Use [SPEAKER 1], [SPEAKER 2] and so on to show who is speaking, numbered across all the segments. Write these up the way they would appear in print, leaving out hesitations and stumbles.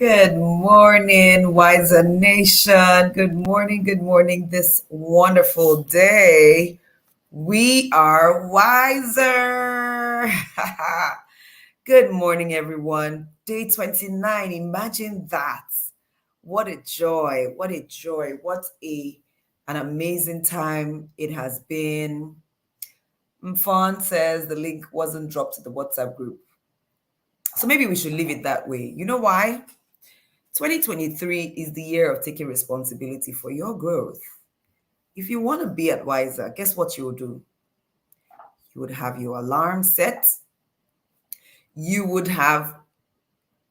[SPEAKER 1] Good morning, Wiser Nation. Good morning this wonderful day. We are wiser. Good morning, everyone. Day 29. Imagine that. What a joy. What a joy. An amazing time it has been. Mfon says the link wasn't dropped to the WhatsApp group. So maybe we should leave it that way. You know why? 2023 is the year of taking responsibility for your growth. If you want to be at Wiser, guess what you will do? You would have your alarm set. You would have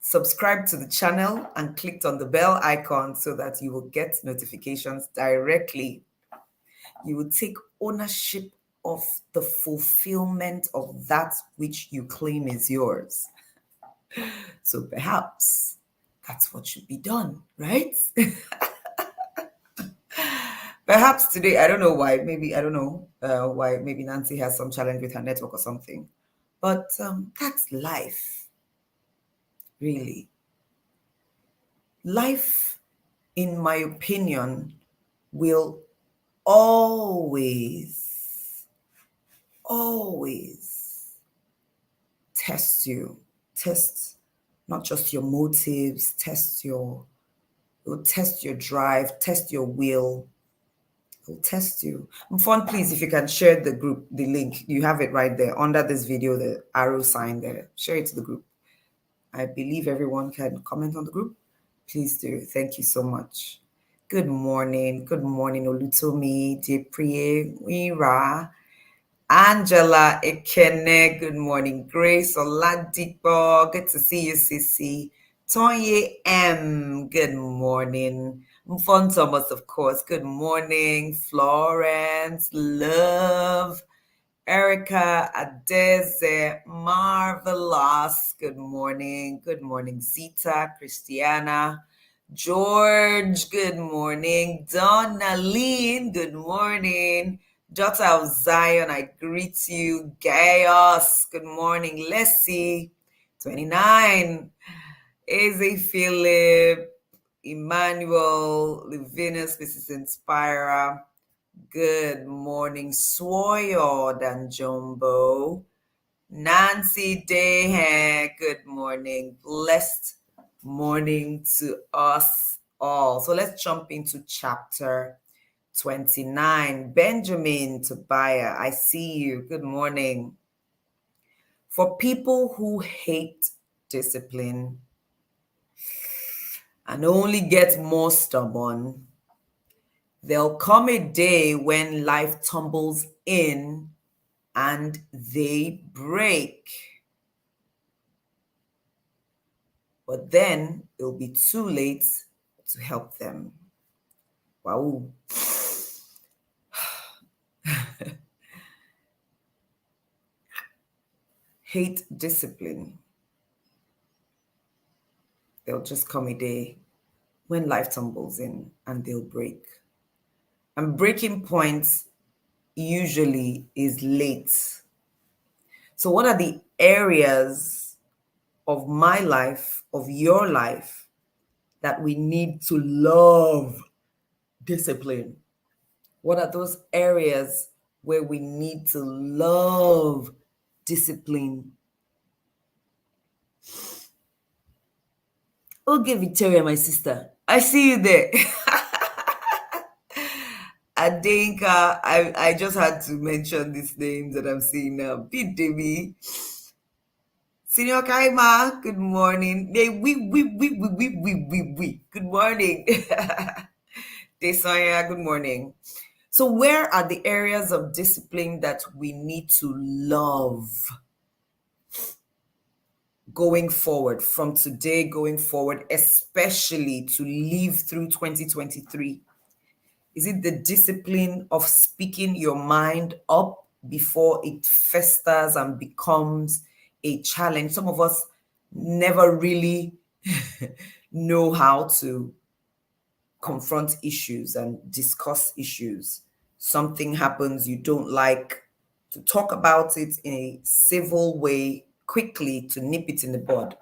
[SPEAKER 1] subscribed to the channel and clicked on the bell icon so that you will get notifications directly. You will take ownership of the fulfillment of that which you claim is yours. So perhaps that's what should be done, right? Perhaps today, I don't know why, maybe, I don't know why, maybe Nancy has some challenge with her network or something. But that's life, really. Life, in my opinion, will always test you. Test not just your motives, it will test your drive, test your will. It'll test you. Fun, please, if you can share the group, the link. You have it right there under this video, the arrow sign there. Share it to the group. I believe everyone can comment on the group. Please do. Thank you so much. Good morning. Good morning, Olutomi, Depriye, Wira, Angela, Ekene. Good morning, Grace, Oladipo. Good to see you, Sissy. Tonye M. Good morning. Mfon Thomas, of course. Good morning. Florence, Love, Erica, Adeze, Marvelous. Good morning. Good morning, Zita, Christiana, George. Good morning. Donna Lean. Good morning. Daughter of Zion, I greet you. Gaius. Good morning. Leslie, 29. Eze Philip, Emmanuel, Livinus, Mrs. Inspirer. Good morning, Swoyod and Jumbo. Nancy Dehe, good morning. Blessed morning to us all. So let's jump into chapter 29. Benjamin Tobiah, I see you. Good morning. For people who hate discipline and only get more stubborn, there'll come a day when life tumbles in and they break. But then it'll be too late to help them. Wow. Hate discipline. There'll just come a day when life tumbles in and they'll break. And breaking point usually is late. So what are the areas of my life, of your life, that we need to love discipline? What are those areas where we need to love discipline? Okay, Victoria, my sister, I see you there. Adenka, I just had to mention these names that I'm seeing now. Pete Davy, Senior Kaima, good morning. We. Good morning. Desanya, good morning. So where are the areas of discipline that we need to love going forward, from today going forward, especially to live through 2023? Is it the discipline of speaking your mind up before it festers and becomes a challenge? Some of us never really know how to confront issues and discuss issues. Something happens, you don't like to talk about it in a civil way, quickly to nip it in the bud.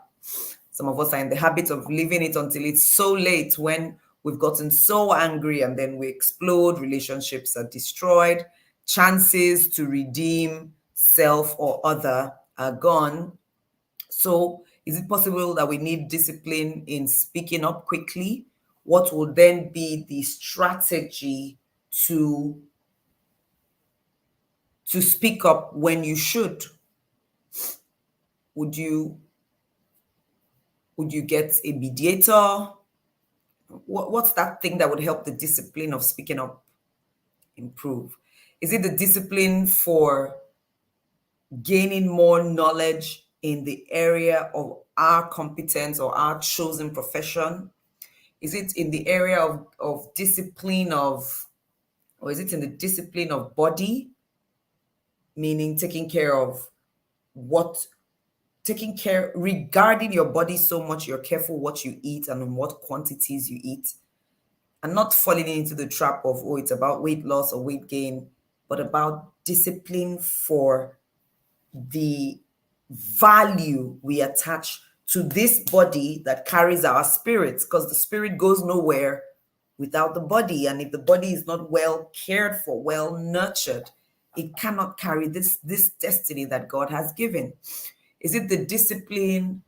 [SPEAKER 1] Some of us are in the habit of leaving it until it's so late, when we've gotten so angry and then we explode, relationships are destroyed, chances to redeem self or other are gone. So is it possible that we need discipline in speaking up quickly? What will then be the strategy to speak up when you should? Would you get a mediator? What's that thing that would help the discipline of speaking up improve? Is it the discipline for gaining more knowledge in the area of our competence or our chosen profession? Is it in the area of discipline of, or is it in the discipline of body, meaning taking care regarding your body so much you're careful what you eat and in what quantities you eat, and not falling into the trap of, oh, it's about weight loss or weight gain, but about discipline for the value we attach to this body that carries our spirits, because the spirit goes nowhere without the body. And if the body is not well cared for, well nurtured, it cannot carry this destiny that God has given. Is it the discipline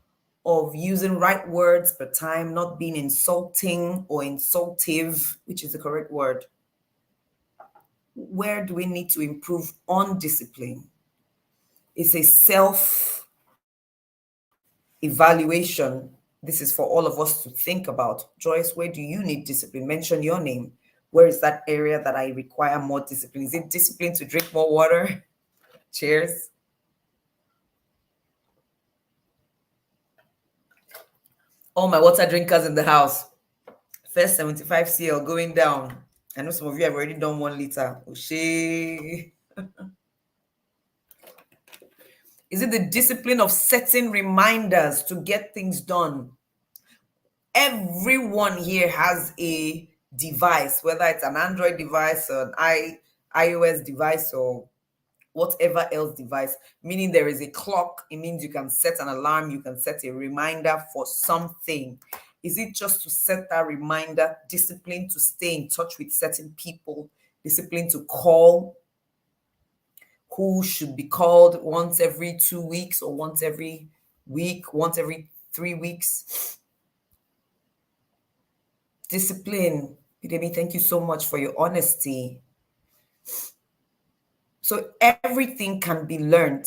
[SPEAKER 1] of using right words per time, not being insulting or insultive, which is the correct word? Where do we need to improve on discipline? It's a self-evaluation. This is for all of us to think about. Joyce, where do you need discipline? Mention your name. Where is that area that I require more discipline? Is it discipline to drink more water? Cheers. All my water drinkers in the house. First 75 cl going down. I know some of you have already done 1 liter. Oshé. Is it the discipline of setting reminders to get things done? Everyone here has a device, whether it's an Android device or an iOS device or whatever else device, meaning there is a clock. It means you can set an alarm, you can set a reminder for something. Is it just to set that reminder? Discipline to stay in touch with certain people, discipline to call who should be called once every 2 weeks or once every week, once every 3 weeks. Discipline. Bidemi, thank you so much for your honesty. So everything can be learned.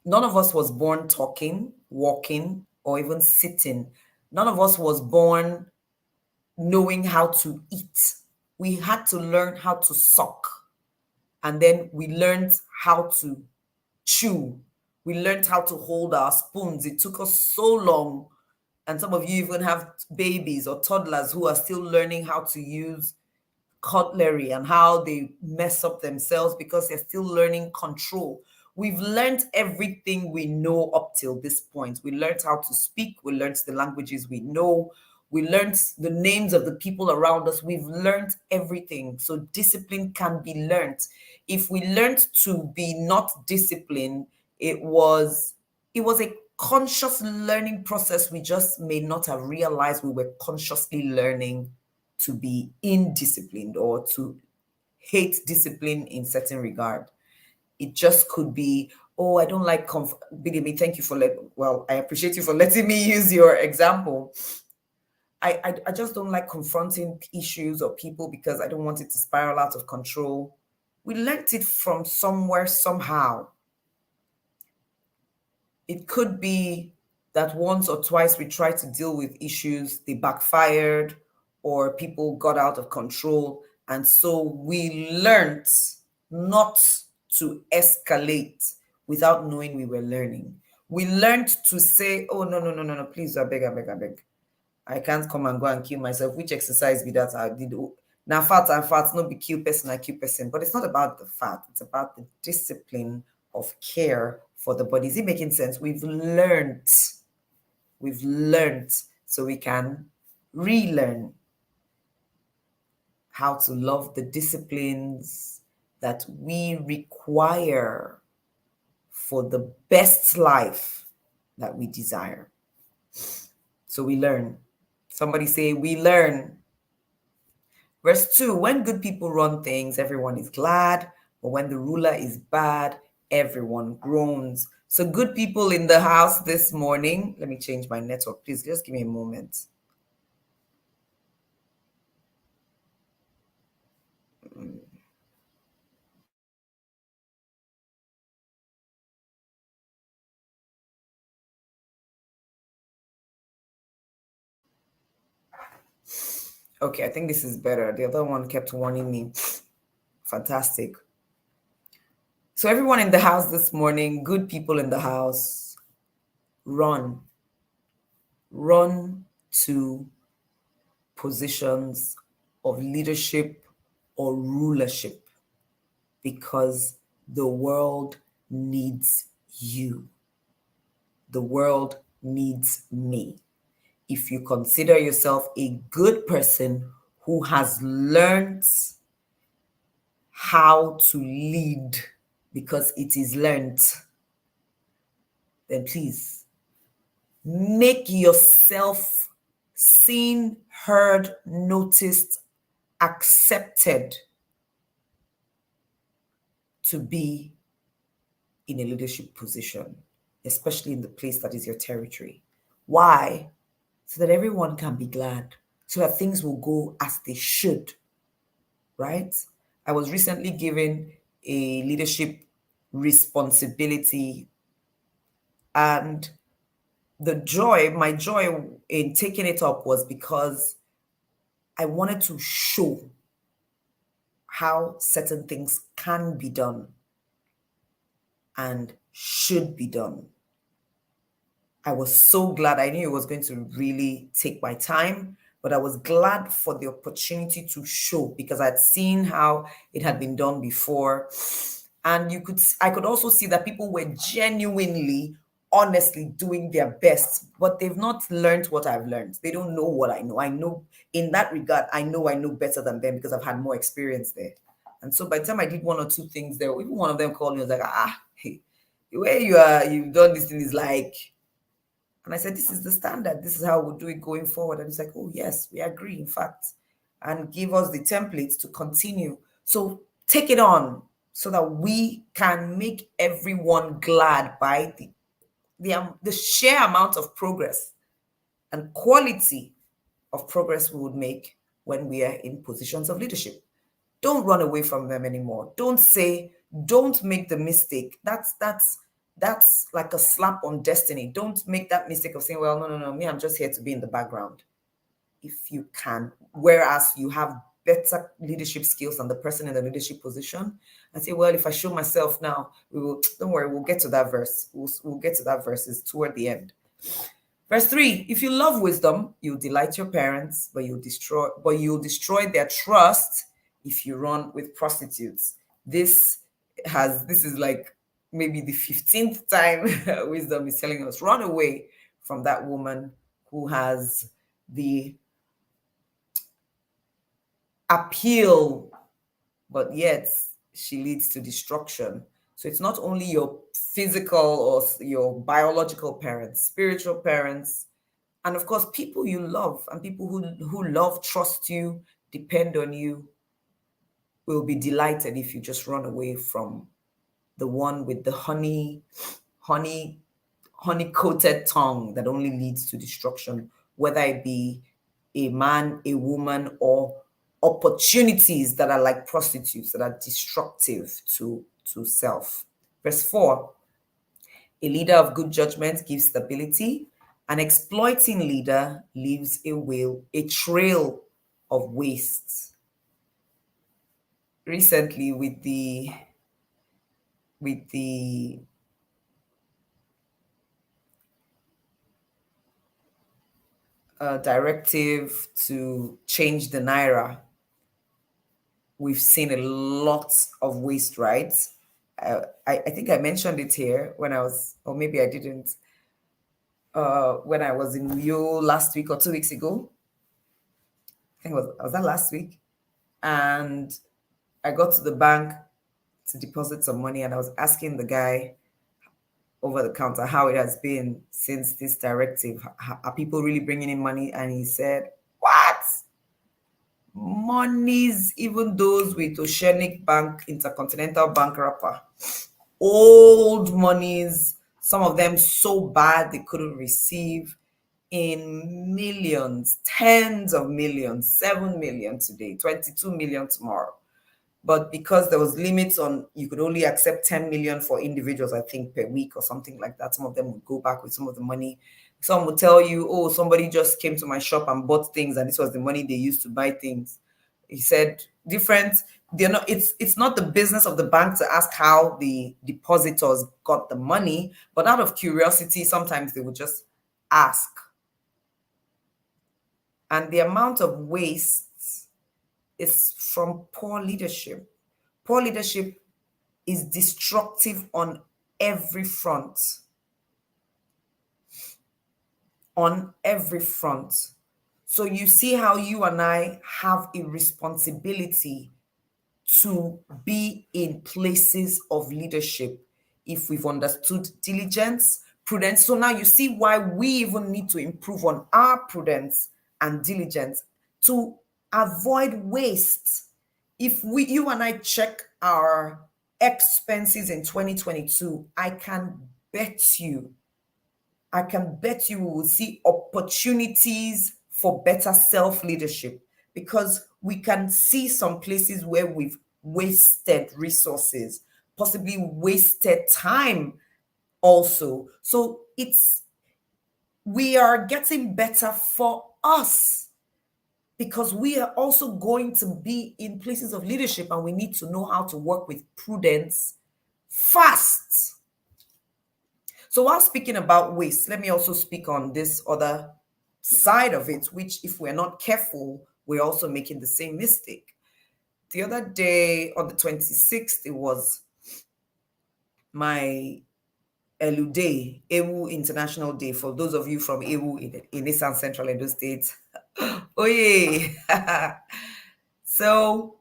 [SPEAKER 1] None of us was born talking, walking, or even sitting. None of us was born knowing how to eat. We had to learn how to suck. And then we learned how to chew. We learned how to hold our spoons. It took us so long. And some of you even have babies or toddlers who are still learning how to use cutlery and how they mess up themselves because they're still learning control. We've learned everything we know up till this point. We learned how to speak. We learned the languages we know. We learned the names of the people around us. We've learned everything. So discipline can be learned. If we learned to be not disciplined, it was a conscious learning process. We just may not have realized we were consciously learning to be indisciplined or to hate discipline in certain regard. It just could be, oh, I don't like Bidemi, thank you for I appreciate you for letting me use your example. I just don't like confronting issues or people because I don't want it to spiral out of control. We learned it from somewhere, somehow. It could be that once or twice we tried to deal with issues, they backfired, or people got out of control. And so we learned not to escalate without knowing we were learning. We learned to say, oh, no, please, I beg. I can't come and go and kill myself. Which exercise be that I did? Now, fat, no be kill person, I kill person. But it's not about the fat. It's about the discipline of care for the body. Is it making sense? We've learned so we can relearn how to love the disciplines that we require for the best life that we desire. So we learn. Somebody say, we learn. Verse 2, when good people run things, everyone is glad. But when the ruler is bad, everyone groans. So good people in the house this morning. Let me change my network. Please just give me a moment. Okay, I think this is better. The other one kept warning me. Fantastic. So everyone in the house this morning, good people in the house, run. Run to positions of leadership or rulership because the world needs you. The world needs me. If you consider yourself a good person who has learned how to lead because it is learned, then please make yourself seen, heard, noticed, accepted to be in a leadership position, especially in the place that is your territory. Why? So that everyone can be glad, so that things will go as they should, right? I was recently given a leadership responsibility, and my joy in taking it up was because I wanted to show how certain things can be done and should be done. I was so glad. I knew it was going to really take my time, but I was glad for the opportunity to show because I'd seen how it had been done before. And I could also see that people were genuinely, honestly doing their best, but they've not learned what I've learned. They don't know what I know. I know in that regard, I know better than them because I've had more experience there. And so by the time I did one or two things there, even one of them called me, was like, hey, the way you've done this thing is like, and I said, this is the standard. This is how we'll do it going forward. And it's like, oh, yes, we agree, in fact, and give us the templates to continue. So take it on so that we can make everyone glad by the sheer amount of progress and quality of progress we would make when we are in positions of leadership. Don't run away from them anymore. Don't make the mistake. That's like a slap on destiny. Don't make that mistake of saying, well, no, me, I'm just here to be in the background. If you can, whereas you have better leadership skills than the person in the leadership position, and say, well, if I show myself now, don't worry, we'll get to that verse. We'll get to that verse. It's toward the end. Verse 3, if you love wisdom, you'll delight your parents, but you'll destroy their trust if you run with prostitutes. This is like maybe the 15th time wisdom is telling us, run away from that woman who has the appeal, but yet she leads to destruction. So it's not only your physical or your biological parents, spiritual parents, and of course, people you love and people who love, trust you, depend on you, will be delighted if you just run away from the one with the honey coated tongue that only leads to destruction, whether it be a man, a woman, or opportunities that are like prostitutes that are destructive to self. Verse 4, a leader of good judgment gives stability. An exploiting leader leaves a trail of waste. Recently, with the directive to change the naira, we've seen a lot of waste, right? I think I mentioned it here when I was, or maybe I didn't, when I was in Rio last week or 2 weeks ago. I think was that last week? And I got to the bank to deposit some money, and I was asking the guy, over the counter how it has been since this directive. Are people really bringing in money? And he said, what? Monies, even those with Oceanic Bank, Intercontinental Bank wrapper, old monies, some of them so bad they couldn't receive, in millions, tens of millions, 7 million today, 22 million tomorrow. But because there was limits on, you could only accept 10 million for individuals, I think, per week or something like that. Some of them would go back with some of the money. Some would tell you, oh, somebody just came to my shop and bought things, and this was the money they used to buy things. He said, different. They're not. It's not the business of the bank to ask how the depositors got the money, but out of curiosity, sometimes they would just ask. And the amount of waste is from poor leadership. Poor leadership is destructive on every front. On every front. So you see how you and I have a responsibility to be in places of leadership if we've understood diligence, prudence. So now you see why we even need to improve on our prudence and diligence to avoid waste. If you and I check our expenses in 2022, I can bet you we will see opportunities for better self-leadership, because we can see some places where we've wasted resources, possibly wasted time also. So we are getting better for us, because we are also going to be in places of leadership, and we need to know how to work with prudence fast. So while speaking about waste, let me also speak on this other side of it, which if we're not careful, we're also making the same mistake. The other day, on the 26th, it was my Elu Day, Ewu International Day. For those of you from Ewu in Eastern Central Edo State, oh yeah. So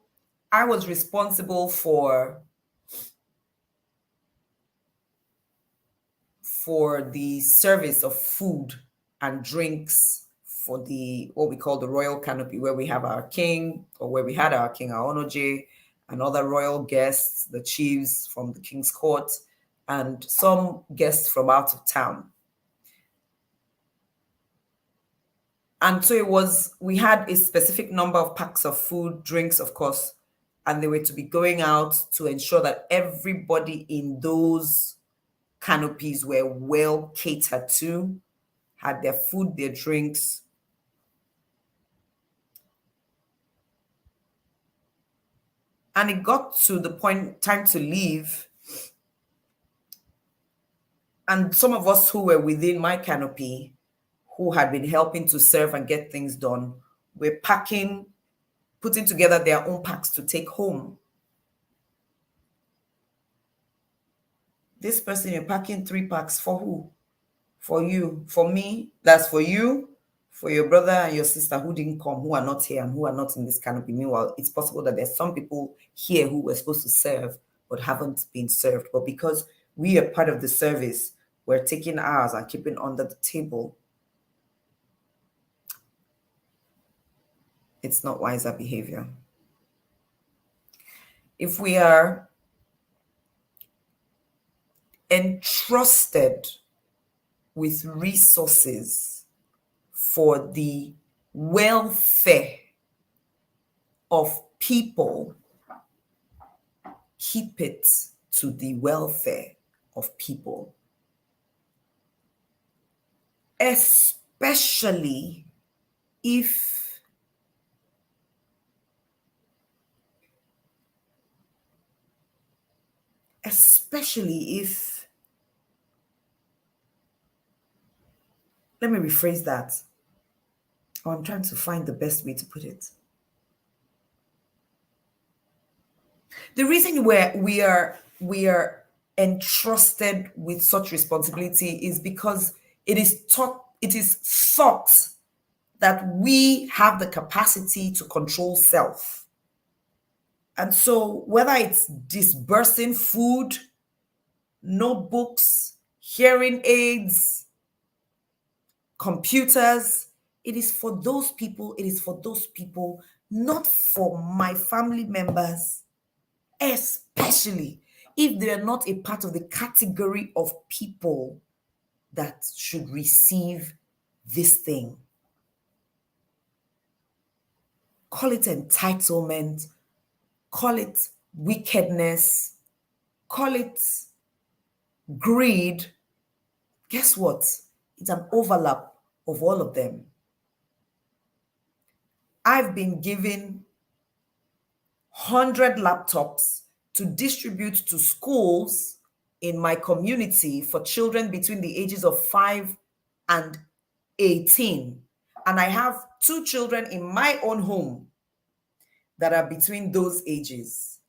[SPEAKER 1] I was responsible for the service of food and drinks for what we call the royal canopy, where we have our king, or where we had our king, our Onoje, and other royal guests, the chiefs from the king's court, and some guests from out of town. And so we had a specific number of packs of food, drinks, of course, and they were to be going out to ensure that everybody in those canopies were well catered to, had their food, their drinks. And it got to the point, time to leave. And some of us who were within my canopy, who had been helping to serve and get things done, were putting together their own packs to take home. This person, you're packing 3 packs for who? For you, for me, that's for you, for your brother and your sister who didn't come, who are not here and who are not in this canopy. Meanwhile, it's possible that there's some people here who were supposed to serve but haven't been served. But because we are part of the service, we're taking ours and keeping under the table. It's not wiser behavior. If we are entrusted with resources for the welfare of people, keep it to the welfare of people. Especially if let me rephrase that. Oh, I'm trying to find the best way to put it. The reason we are entrusted with such responsibility is because it is thought that we have the capacity to control self. And so whether it's disbursing food, notebooks, hearing aids, computers. It is for those people. It is for those people, not for my family members, especially if they are not a part of the category of people that should receive this thing. Call it entitlement, call it wickedness, call it greed. Guess what? It's an overlap of all of them. I've been given 100 laptops to distribute to schools in my community for children between the ages of 5 and 18. And I have 2 children in my own home that are between those ages,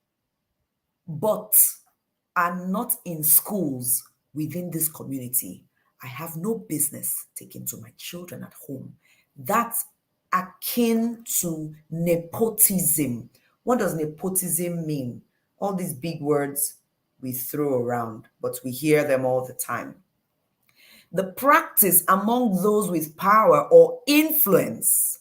[SPEAKER 1] but are not in schools within this community. I have no business taking to my children at home. That's akin to nepotism. What does nepotism mean? All these big words we throw around, but we hear them all the time. The practice among those with power or influence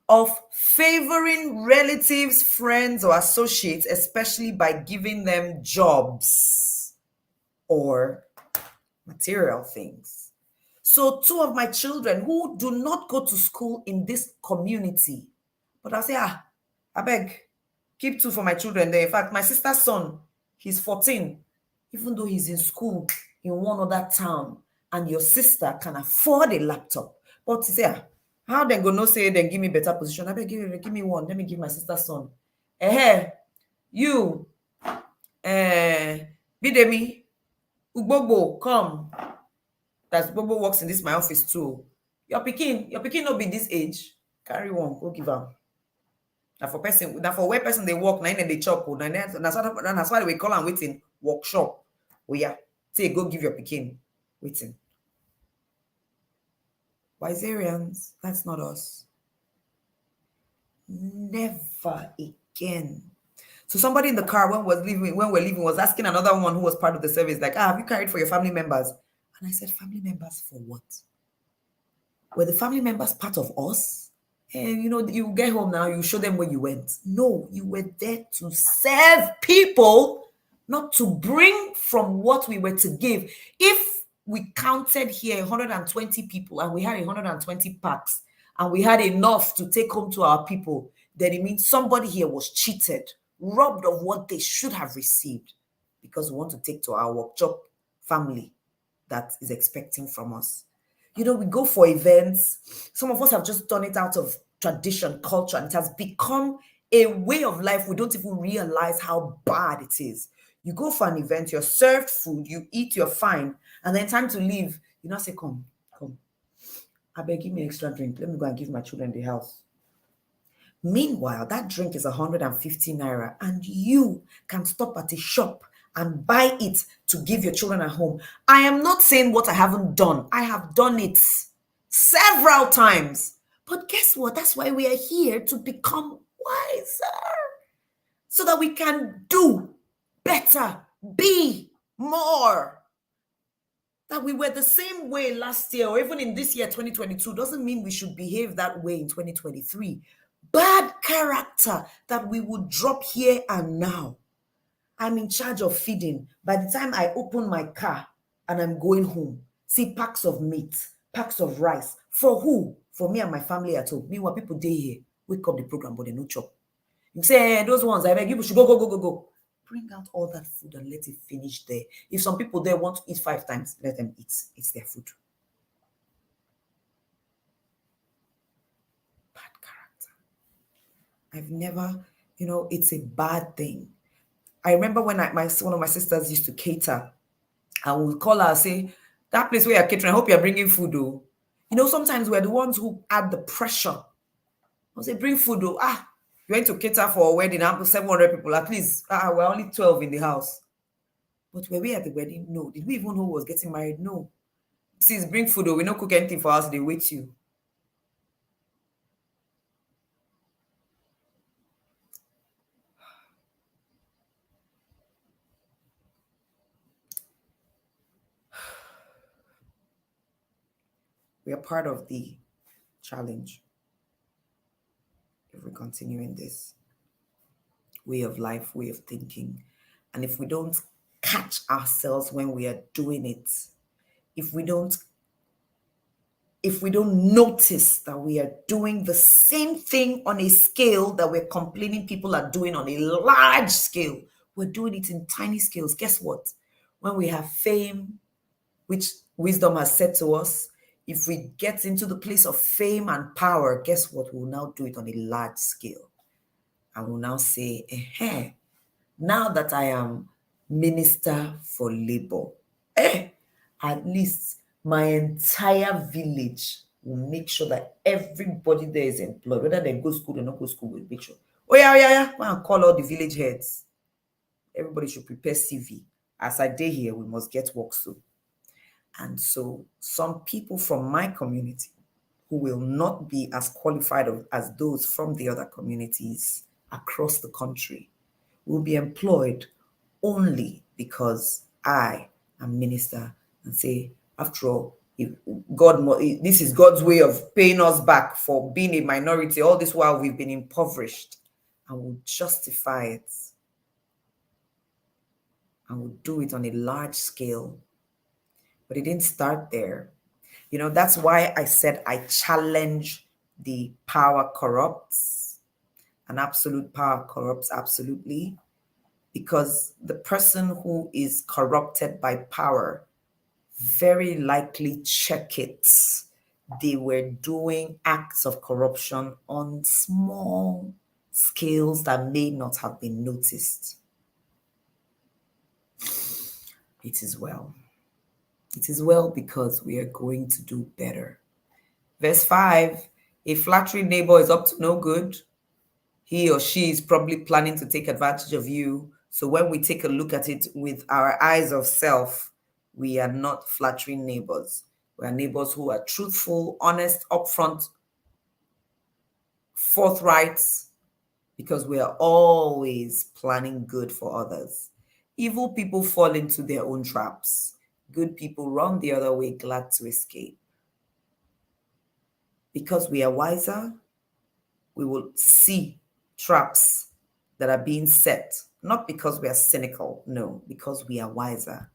[SPEAKER 1] of favoring relatives, friends, or associates, especially by giving them jobs or material things. So 2 of my children who do not go to school in this community, but I'll say, I beg, keep 2 for my children there. In fact, my sister's son, he's 14, even though he's in school in one other town, and your sister can afford a laptop. But you say, how they go no say then give me better position? I beg, give me one. Let me give my sister's son. You, Bidemi, Ugbobo, come. That Ugbobo works in this my office too. Your pikin no be this age. Carry one, go give am. Now for where person they work, na in they chop. That's why we call am waiting workshop. Oh yeah, say go give your pikin waiting. WISERians, that's not us. Never again. So somebody in the car when we're leaving was asking another one who was part of the service, like, have you carried for your family members? And I said, family members for what? Were the family members part of us? And you get home now, you show them where you went. No, you were there to serve people, not to bring from what we were to give. If we counted here 120 people and we had 120 packs and we had enough to take home to our people, then it means somebody here was cheated, robbed of what they should have received, because we want to take to our workshop family that is expecting from us. We go for events. Some of us have just done it out of tradition, culture, and it has become a way of life. We don't even realize how bad it is. You go for an event, you're served food, you eat, you're fine, and then time to leave, you now say, come. I beg, give me extra drink. Let me go and give my children the house. Meanwhile, that drink is 150 naira, and you can stop at a shop and buy it to give your children at home. I am not saying what I haven't done. I have done it several times. But guess what? That's why we are here, to become wiser, so that we can do better, be more. That we were the same way last year or even in this year, 2022, doesn't mean we should behave that way in 2023. Bad character that we would drop here and now. I'm in charge of feeding. By the time I open my car and I'm going home, see packs of meat, packs of rice. For who? For me and my family at home. Meanwhile, people day here, wake up the program, but they no chop. You say, those ones, I beg you should go. Bring out all that food and let it finish there. If some people there want to eat 5 times, let them eat. It's their food. Bad character. I've never, it's a bad thing. I remember when one of my sisters used to cater, and we would call her and say, that place where you're catering, I hope you're bringing food, though. Sometimes we're the ones who add the pressure. I'll say, bring food, though. You're going to cater for a wedding, 700 people, at least. We're only 12 in the house. But were we at the wedding? No. Did we even know who was getting married? No. Please bring food, though. We don't cook anything for us. They wait you. We are part of the challenge if we continue in this way of life, way of thinking. And if we don't catch ourselves when we are doing it, if we don't notice that we are doing the same thing on a scale that we're complaining people are doing on a large scale, we're doing it in tiny scales. Guess what? When we have fame, which wisdom has said to us, if we get into the place of fame and power, guess what? We'll now do it on a large scale. And we'll now say, now that I am minister for labor, at least my entire village will make sure that everybody there is employed, whether they go school or not go school, we'll make sure. Oh yeah. Go and call all the village heads. Everybody should prepare CV. As I day here, we must get work soon. And so some people from my community who will not be as qualified as those from the other communities across the country will be employed only because I am minister, and say, after all, if this is God's way of paying us back for being a minority all this while we've been impoverished, and we'll justify it, and we'll do it on a large scale. But it didn't start there. That's why I said I challenge the power corrupts, and absolute power corrupts absolutely, because the person who is corrupted by power, very likely check it. They were doing acts of corruption on small scales that may not have been noticed. It is well. It is well, because we are going to do better. Verse 5, a flattering neighbor is up to no good. He or she is probably planning to take advantage of you. So when we take a look at it with our eyes of self, we are not flattering neighbors. We are neighbors who are truthful, honest, upfront, forthright, because we are always planning good for others. Evil people fall into their own traps. Good people run the other way, glad to escape. Because we are wiser, we will see traps that are being set, not because we are cynical, no, because we are wiser.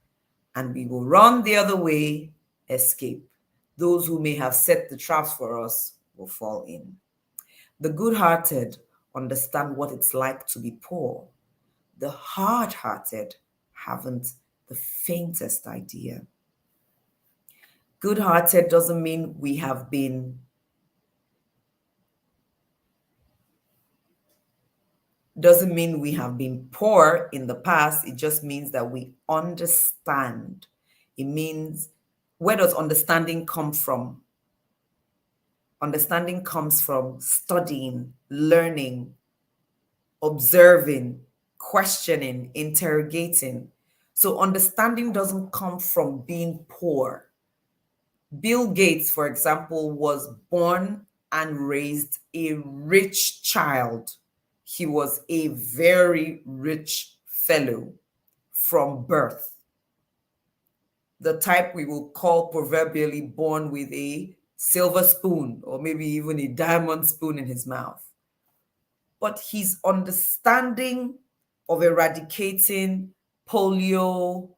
[SPEAKER 1] And we will run the other way, escape. Those who may have set the traps for us will fall in. The good-hearted understand what it's like to be poor. The hard-hearted haven't the faintest idea. Good-hearted doesn't mean we have been poor in the past. It just means that we understand. It means, where does understanding come from? Understanding comes from studying, learning, observing, questioning, interrogating. So understanding doesn't come from being poor. Bill Gates, for example, was born and raised a rich child. He was a very rich fellow from birth. The type we will call proverbially born with a silver spoon, or maybe even a diamond spoon in his mouth. But his understanding of eradicating polio,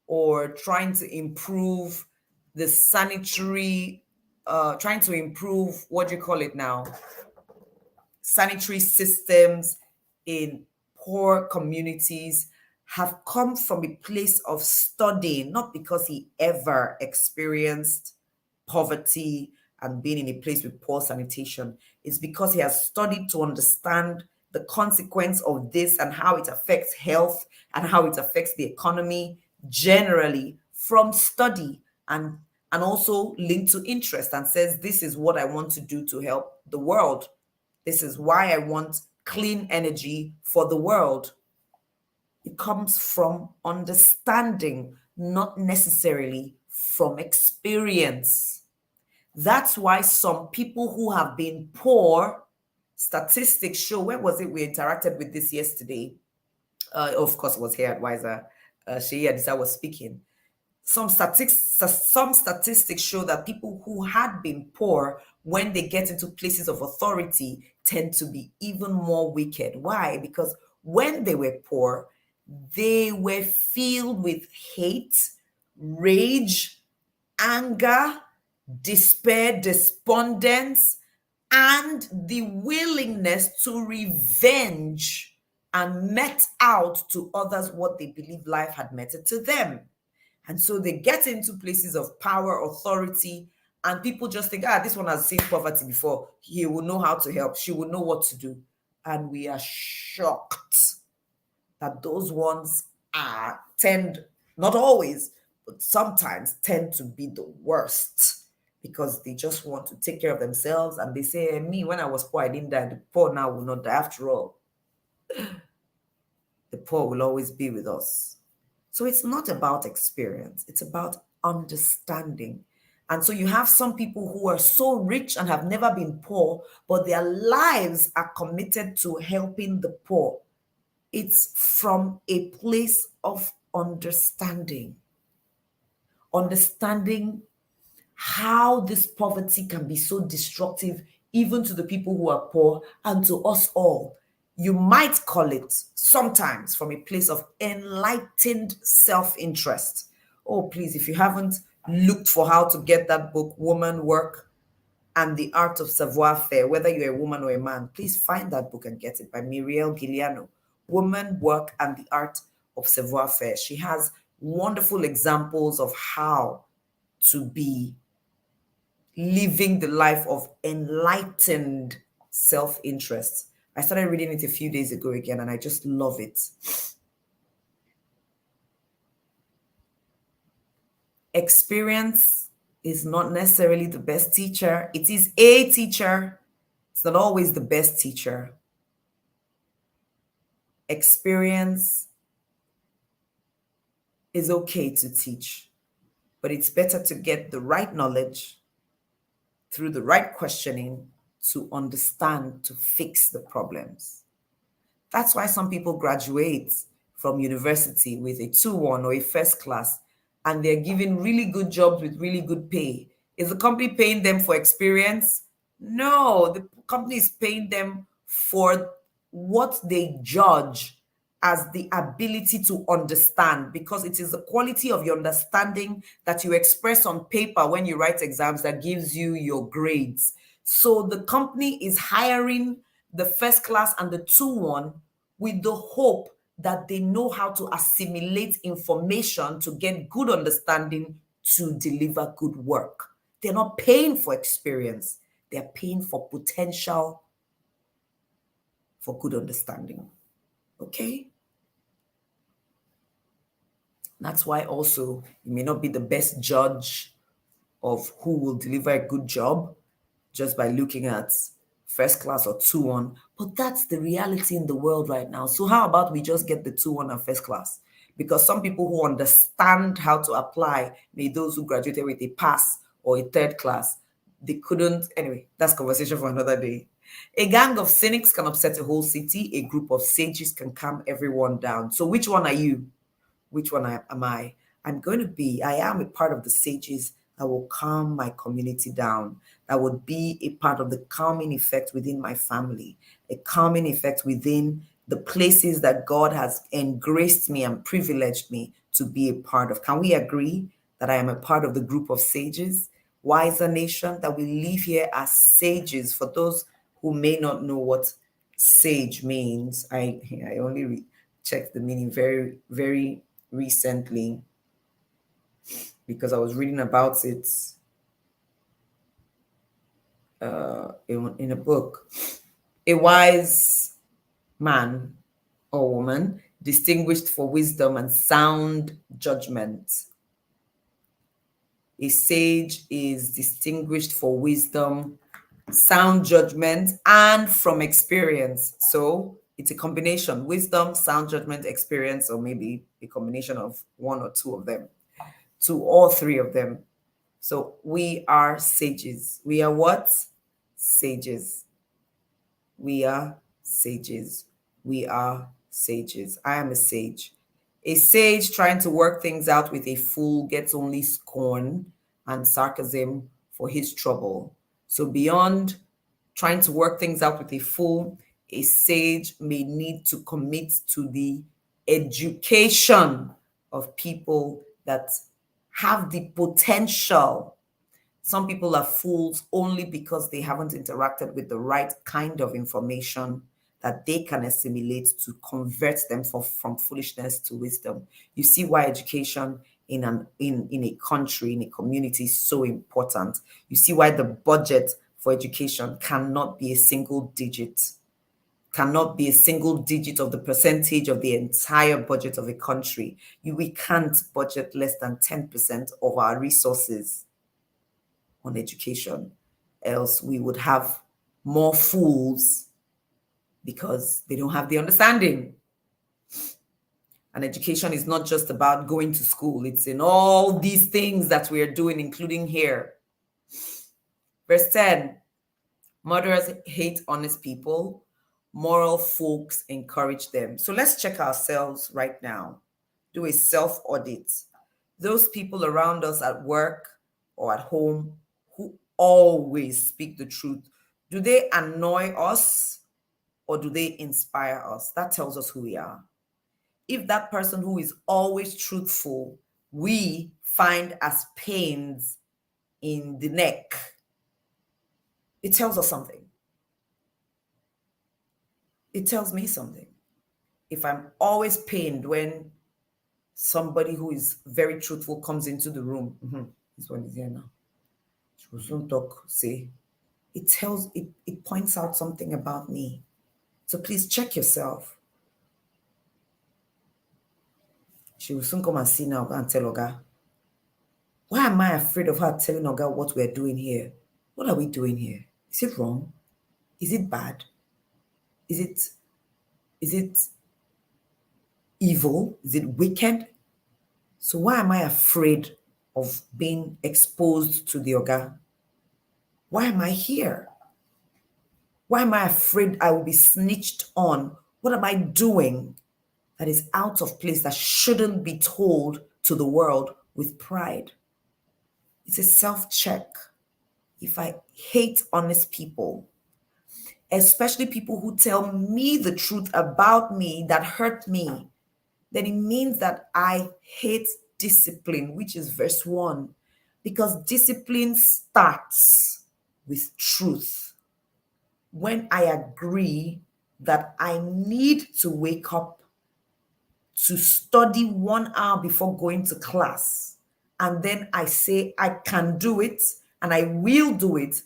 [SPEAKER 1] or trying to improve the sanitary, sanitary systems in poor communities, have come from a place of studying, not because he ever experienced poverty and being in a place with poor sanitation. It's because he has studied to understand the consequence of this and how it affects health and how it affects the economy generally, from study, and also linked to interest, and says, this is what I want to do to help the world. This is why I want clean energy for the world. It comes from understanding, not necessarily from experience. That's why some people who have been poor, statistics show, where was it? We interacted with this yesterday. Of course, it was here at WISER. Sheyi Adisa was speaking. Some statistics show that people who had been poor, when they get into places of authority, tend to be even more wicked. Why? Because when they were poor, they were filled with hate, rage, anger, despair, despondence, and the willingness to revenge and met out to others what they believe life had meted to them. And so they get into places of power, authority, and people just think, this one has seen poverty before. He will know how to help. She will know what to do. And we are shocked that those ones tend, not always, but sometimes tend to be the worst, because they just want to take care of themselves. And they say, me, when I was poor, I didn't die. The poor now will not die. After all, the poor will always be with us. So it's not about experience, it's about understanding. And so you have some people who are so rich and have never been poor, but their lives are committed to helping the poor. It's from a place of understanding. Understanding how this poverty can be so destructive, even to the people who are poor and to us all. You might call it sometimes from a place of enlightened self-interest. Oh, please, if you haven't looked for how to get that book, Woman, Work, and the Art of Savoir-Faire, whether you're a woman or a man, please find that book and get it, by Muriel Giuliano. Woman, Work, and the Art of Savoir-Faire. She has wonderful examples of how to be living the life of enlightened self-interest. I started reading it a few days ago again, and I just love it. Experience is not necessarily the best teacher. It is a teacher. It's not always the best teacher. Experience is okay to teach, but it's better to get the right knowledge through the right questioning to understand, to fix the problems. That's why some people graduate from university with a 2-1 or a first class, and they're given really good jobs with really good pay. Is the company paying them for experience? No, the company is paying them for what they judge as the ability to understand, because it is the quality of your understanding that you express on paper when you write exams that gives you your grades. So the company is hiring the first class and the 2-1 with the hope that they know how to assimilate information to get good understanding to deliver good work. They're not paying for experience. They're paying for potential for good understanding. Okay? That's why also you may not be the best judge of who will deliver a good job just by looking at first class or 2-1, but that's the reality in the world right now. So how about we just get the 2-1 and first class? Because some people who understand how to apply, maybe those who graduated with a pass or a third class, they couldn't. Anyway, that's conversation for another day. A gang of cynics can upset a whole city. A group of sages can calm everyone down. So which one are you? Which one am I? I am a part of the sages that will calm my community down, that would be a part of the calming effect within my family, a calming effect within the places that God has engraced me and privileged me to be a part of. Can we agree that I am a part of the group of sages? Wiser Nation, that we live here as sages. For those who may not know what sage means, I only checked the meaning very, very recently because I was reading about it in a book. A wise man or woman distinguished for wisdom and sound judgment. A sage is distinguished for wisdom, sound judgment, and from experience. So it's a combination: wisdom, sound judgment, experience, or maybe a combination of one or two of them, two or three of them. So we are sages. We are what? Sages. We are sages. We are sages. I am a sage. A sage trying to work things out with a fool gets only scorn and sarcasm for his trouble. So beyond trying to work things out with a fool, a sage may need to commit to the education of people that have the potential. Some people are fools only because they haven't interacted with the right kind of information that they can assimilate to convert them from foolishness to wisdom. You see why education in a country, in a community is so important. You see why the budget for education cannot be a single digit, cannot be a single digit of the percentage of the entire budget of a country. We can't budget less than 10% of our resources on education, else we would have more fools because they don't have the understanding. And education is not just about going to school, it's in all these things that we are doing, including here. Verse 10, murderers hate honest people, moral folks encourage them. So let's check ourselves right now. Do a self-audit. Those people around us at work or at home who always speak the truth, do they annoy us or do they inspire us? That tells us who we are. If that person who is always truthful, we find as pains in the neck, it tells us something. It tells me something. If I'm always pained when somebody who is very truthful comes into the room, this one is here now. She will soon talk, say. It points out something about me. So please check yourself. She will soon come and see now and tell Oga. Why am I afraid of her telling Oga what we're doing here? What are we doing here? Is it wrong? Is it bad? Is it evil? Is it wicked? So why am I afraid of being exposed to the Oga? Why am I here? Why am I afraid I will be snitched on? What am I doing that is out of place, that shouldn't be told to the world with pride? It's a self-check. If I hate honest people, especially people who tell me the truth about me that hurt me, then it means that I hate discipline, which is verse 1, because discipline starts with truth. When I agree that I need to wake up to study 1 hour before going to class, and then I say I can do it and I will do it,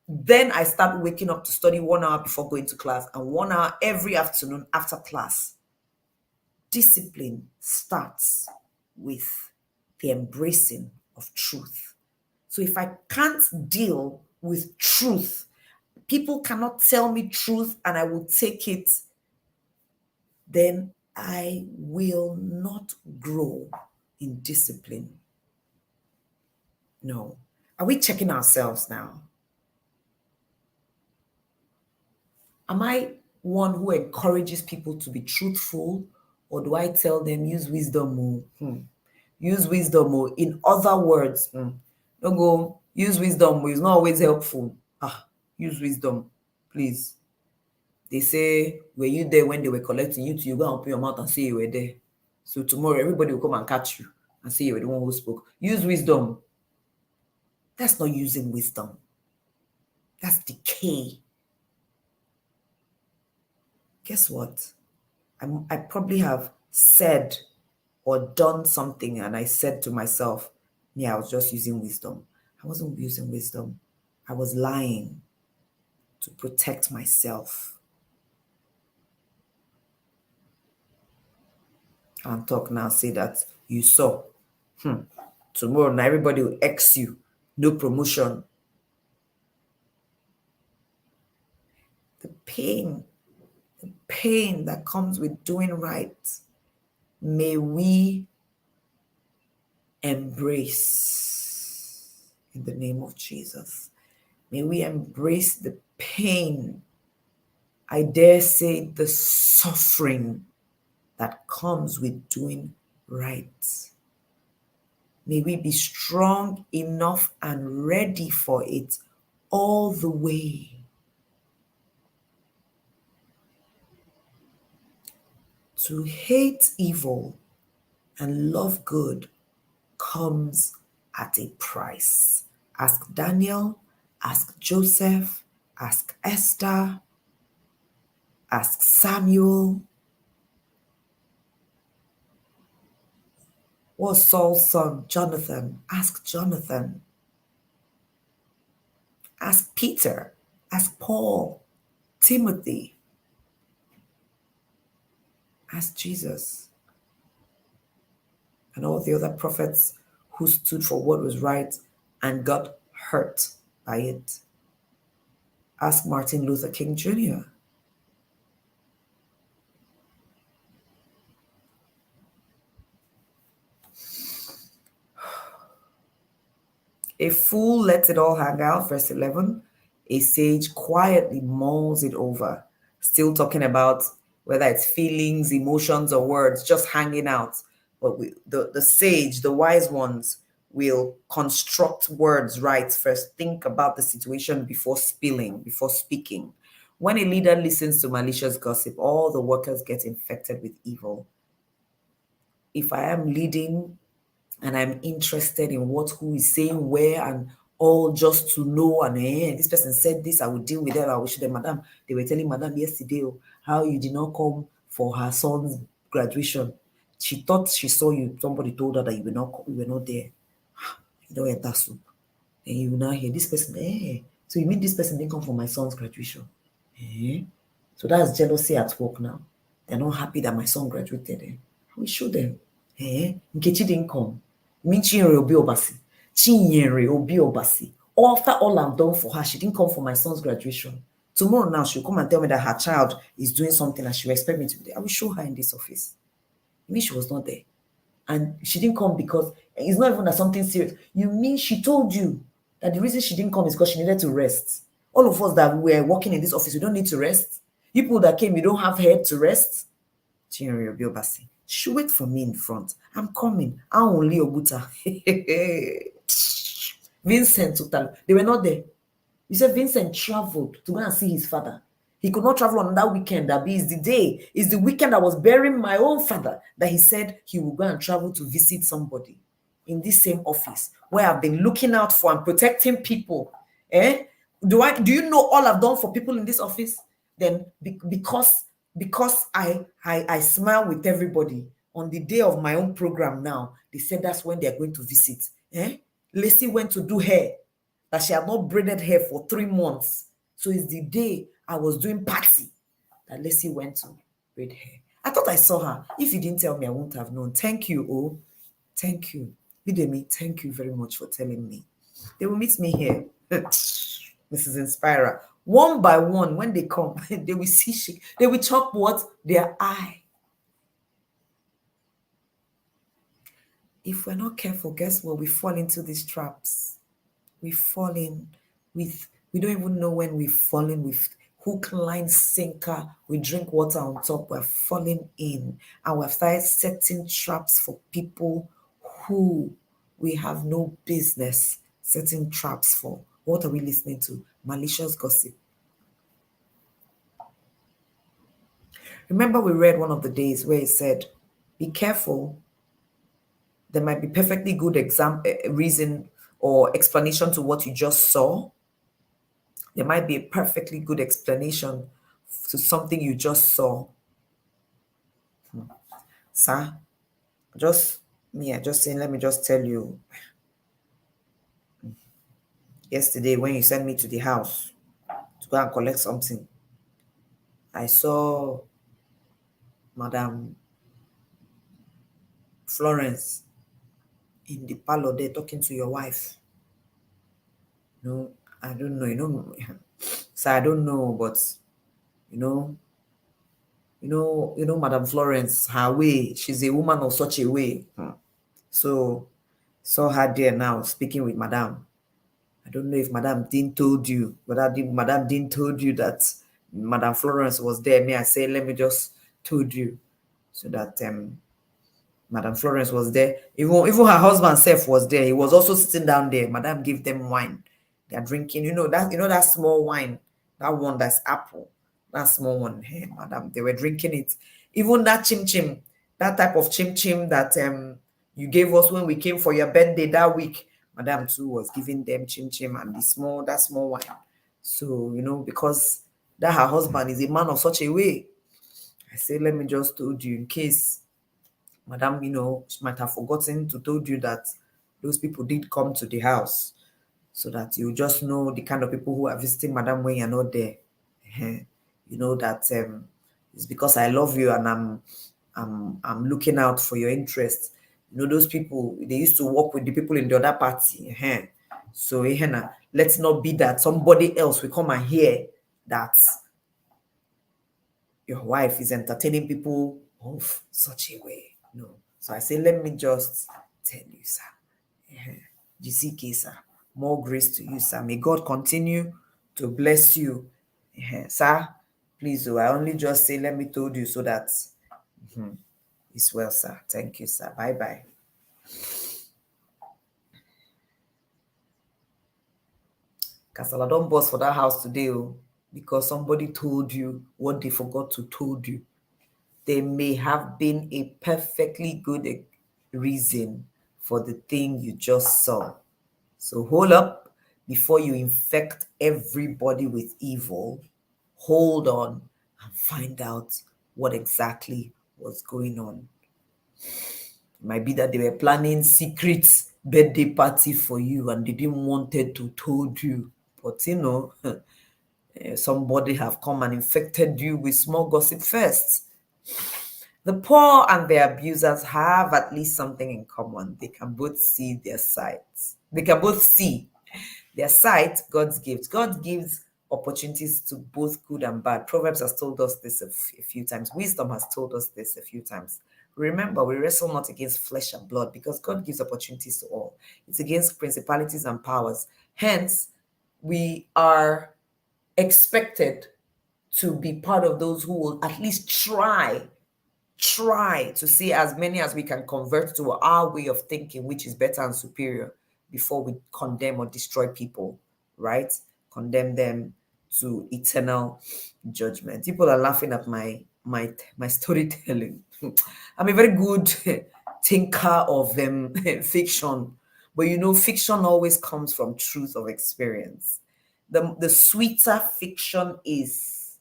[SPEAKER 1] then I start waking up to study 1 hour before going to class and 1 hour every afternoon after class. Discipline starts with the embracing of truth. So if I can't deal with truth, people cannot tell me truth and I will take it, then I will not grow in discipline. No. Are we checking ourselves now? Am I one who encourages people to be truthful, or do I tell them use wisdom? Use wisdom. In other words, don't go use wisdom. It's not always helpful. Use wisdom, please. They say, were you there when they were collecting you? You go and open your mouth and say you were there. So tomorrow everybody will come and catch you and say you were the one who spoke. Use wisdom. That's not using wisdom. That's decay. Guess what? I probably have said or done something and I said to myself, yeah, I was just using wisdom. I wasn't using wisdom. I was lying to protect myself. And talk now, say that you saw. Tomorrow now everybody will X you. No promotion. The pain that comes with doing right, may we embrace in the name of Jesus. May we embrace the pain, I dare say the suffering that comes with doing right. May we be strong enough and ready for it all the way. To hate evil and love good comes at a price. Ask Daniel, ask Joseph, ask Esther, ask Samuel. What's Saul's son? Jonathan. Ask Jonathan. Ask Peter. Ask Paul. Timothy. Ask Jesus. And all the other prophets who stood for what was right and got hurt by it. Ask Martin Luther King Jr. A fool lets it all hang out, verse 11. A sage quietly mulls it over. Still talking about whether it's feelings, emotions, or words, just hanging out. But the sage, the wise ones, will construct words right first. Think about the situation before spilling, before speaking. When a leader listens to malicious gossip, all the workers get infected with evil. If I am leading and I'm interested in what who is saying where and all just to know, and this person said this, I will deal with them. I will show them, madam. They were telling madam yesterday how you did not come for her son's graduation. She thought she saw you. Somebody told her that you were not there. You don't enter soup. And you will now hear this person, so you mean this person didn't come for my son's graduation? So that's jealousy at work now. They're not happy that my son graduated. I will show them. Nkechi didn't come. Me Chinyere Obi Obasi. Chinyere Obi Obasi. After all I've done for her, she didn't come for my son's graduation. Tomorrow now, she'll come and tell me that her child is doing something and she will expect me to be there. I will show her in this office. You mean she was not there? And she didn't come because it's not even that something serious. You mean she told you that the reason she didn't come is because she needed to rest? All of us that were working in this office, we don't need to rest. People that came, you don't have head to rest. Chinyere Obi Obasi. She wait for me in front. I'm coming. I only Obuta. Vincent Utalo. They were not there. You said Vincent traveled to go and see his father. He could not travel on that weekend. That is the day. It's the weekend I was burying my own father that he said he would go and travel to visit somebody in this same office where I've been looking out for and protecting people. Do you know all I've done for people in this office? Then because I smile with everybody on the day of my own program now, they said that's when they're going to visit. Lacey went to do hair that she had not braided hair for 3 months. So it's the day I was doing party that Lacey went to braid hair. I thought I saw her. If you didn't tell me, I wouldn't have known. Thank you, oh. Thank you. Bidemi, thank you very much for telling me. They will meet me here. Mrs. Inspirer. One by one, when they come, they will see they will chop what? Their eye. If we're not careful, guess what? We fall into these traps. We fall in with, we don't even know when we've fallen with hook, line, sinker. We drink water on top. We're falling in. And we've started setting traps for people who we have no business setting traps for. What are we listening to? Malicious gossip. Remember we read one of the days where it said, be careful. There might be perfectly good reason or explanation to what you just saw. There might be a perfectly good explanation to something you just saw. Sir, just saying, let me just tell you. Yesterday, when you sent me to the house to go and collect something, I saw Madam Florence in the parlor there talking to your wife. No, I don't know, so I don't know, but Madam Florence, her way, she's a woman of such a way. So saw her there now speaking with Madam. I don't know if Madam Dean told you, but Madam Dean told you that Madam Florence was there. May I say, let me just told you so that Madam Florence was there. Even her husband self was there. He was also sitting down there. Madam gave them wine. They are drinking. That small wine, that one that's apple, that small one. Hey, madam, they were drinking it. Even that chim chim, that type of chim chim that you gave us when we came for your birthday that week. Madam too was giving them chim chim and that small wine. So because that her husband is a man of such a way, I say let me just told you in case Madam, she might have forgotten to told you that those people did come to the house, so that you just know the kind of people who are visiting Madam when you're not there. You know that it's because I love you and I'm looking out for your interests. Those people, they used to work with the people in the other party. So let's not be that somebody else will come and hear that your wife is entertaining people of such a way. No. So I say, let me just tell you, sir. GCK, sir. More grace to you, sir. May God continue to bless you. Sir, please, I only just say, let me told you so that it's well, sir. Thank you, sir. Bye-bye. Kasala, don't boss for that house today, because somebody told you what they forgot to told you. There may have been a perfectly good reason for the thing you just saw. So hold up before you infect everybody with evil. Hold on and find out what exactly was going on. It might be that they were planning secret birthday party for you and they didn't wanted to told you. But somebody have come and infected you with small gossip first. The poor and their abusers have at least something in common. They can both see their sides. They can both see their sight, God's gift. God gives opportunities to both good and bad. Proverbs has told us this a few times. Wisdom has told us this a few times. Remember, we wrestle not against flesh and blood because God gives opportunities to all. It's against principalities and powers. Hence, we are expected to be part of those who will at least try to see as many as we can convert to our way of thinking, which is better and superior, before we condemn or destroy people, right? Condemn them to eternal judgment. People are laughing at my storytelling. I'm a very good thinker of fiction, but fiction always comes from truth of experience. The sweeter fiction is,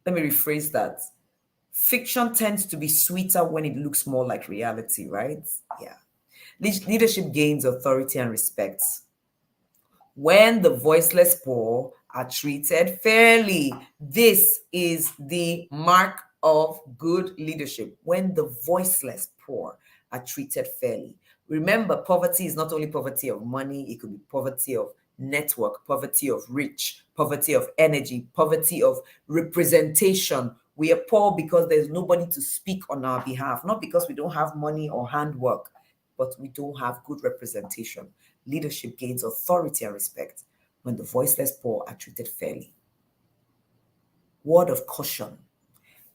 [SPEAKER 1] let me rephrase that. Fiction tends to be sweeter when it looks more like reality, right? Yeah. Leadership gains authority and respect when the voiceless poor are treated fairly. This is the mark of good leadership, when the voiceless poor are treated fairly. Remember, poverty is not only poverty of money, it could be poverty of network, poverty of reach, poverty of energy, poverty of representation. We are poor because there's nobody to speak on our behalf, not because we don't have money or handwork, but we don't have good representation. Leadership gains authority and respect when the voiceless poor are treated fairly. Word of caution.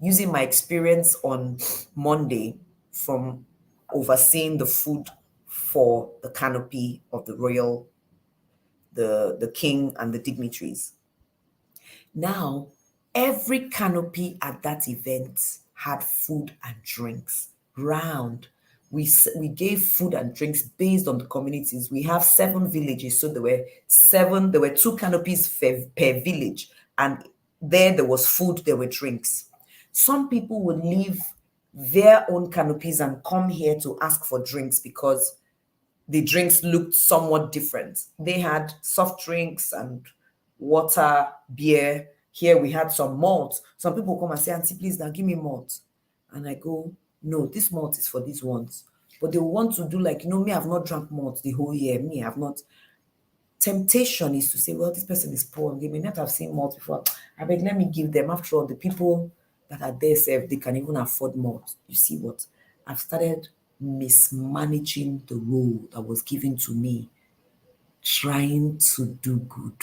[SPEAKER 1] Using my experience on Monday from overseeing the food for the canopy of the royal, the king and the dignitaries. Now, every canopy at that event had food and drinks round. We gave food and drinks based on the communities. We have 7 villages, so there were 2 canopies per village, and there was food, there were drinks. Some people would leave their own canopies and come here to ask for drinks because the drinks looked somewhat different. They had soft drinks and water, beer. Here we had some malt. Some people come and say, "Auntie, please now give me malt." And I go, "No, this malt is for these ones." But they want to do like, me, I've not drank malt the whole year. Me, I've not. Temptation is to say, well, this person is poor. They may not have seen malt before. I beg, let me give them. After all, the people that are there, they can even afford malt. You see what? I've started mismanaging the role that was given to me, trying to do good.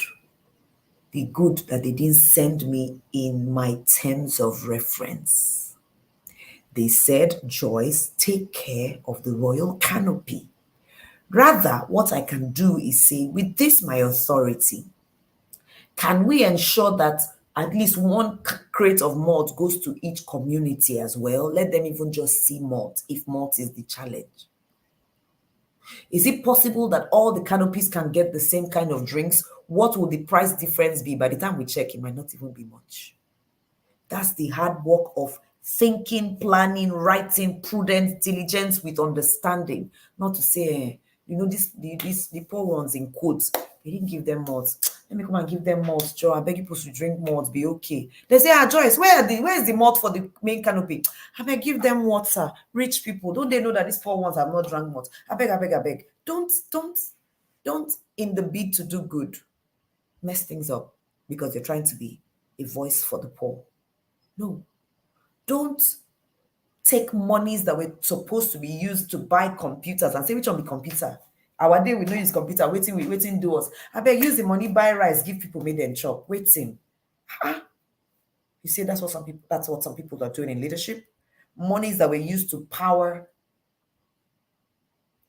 [SPEAKER 1] The good that they didn't send me in my terms of reference. They said, Joyce, take care of the royal canopy. Rather, what I can do is say, with this my authority, can we ensure that at least one crate of malt goes to each community as well? Let them even just see malt if malt is the challenge. Is it possible that all the canopies can get the same kind of drinks? What will the price difference be? By the time we check, it might not even be much. That's the hard work of thinking, planning, writing, prudence, diligence with understanding. Not to say, the poor ones in quotes, they didn't give them malt. Let me come and give them malt, Joe. I beg you supposed to drink malt, be okay. They say, Joyce, where is the malt for the main canopy? I beg, give them water. Rich people, don't they know that these poor ones have not drunk malt? I beg. Don't, in the bid to do good, mess things up because you're trying to be a voice for the poor. No, don't take monies that were supposed to be used to buy computers and say, which one be computer? Our day we know use computer, waiting do us. I beg, use the money, buy rice, give people, make them chop. Waiting. You see, that's what some people are doing in leadership. Monies that were used to power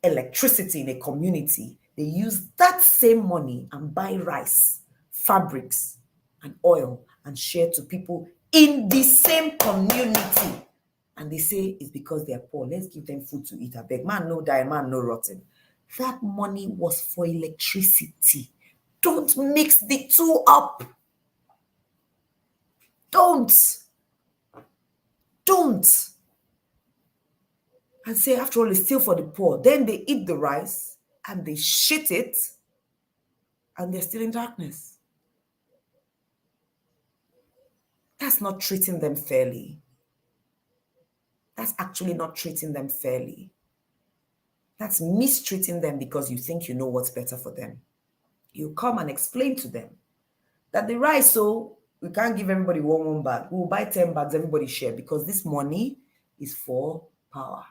[SPEAKER 1] electricity in a community, they use that same money and buy rice, fabrics, and oil and share to people in the same community. And they say it's because they're poor. Let's give them food to eat. I beg. Man no die, man no rotten. That money was for electricity. Don't mix the two up. Don't. And say, after all, it's still for the poor. Then they eat the rice and they shit it and they're still in darkness. That's not treating them fairly. That's actually not treating them fairly. That's mistreating them because you think you know what's better for them. You come and explain to them that the rice, so we can't give everybody one bag. We'll buy 10 bags, everybody share, because this money is for power.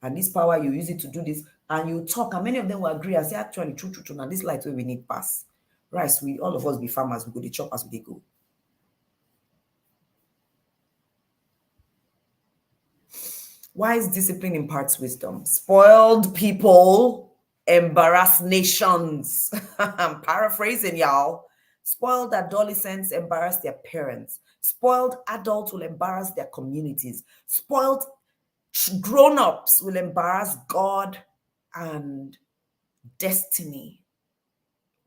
[SPEAKER 1] And this power, you use it to do this, and you talk, and many of them will agree and say, actually, true, now this light where we need pass. Rice, all of us be farmers, we go to chop as we go. Wise discipline imparts wisdom. Spoiled people embarrass nations. I'm paraphrasing, y'all. Spoiled adolescents embarrass their parents. Spoiled adults will embarrass their communities. Spoiled grown-ups will embarrass God and destiny.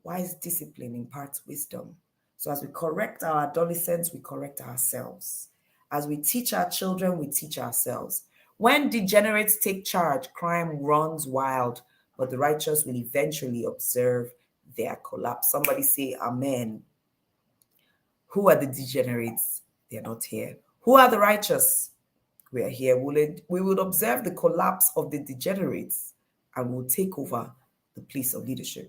[SPEAKER 1] Wise discipline imparts wisdom. So as we correct our adolescents, we correct ourselves. As we teach our children, we teach ourselves. When degenerates take charge, crime runs wild, but the righteous will eventually observe their collapse. Somebody say amen. Who are the degenerates? They're not here. Who are the righteous? We are here. We will observe the collapse of the degenerates and will take over the place of leadership.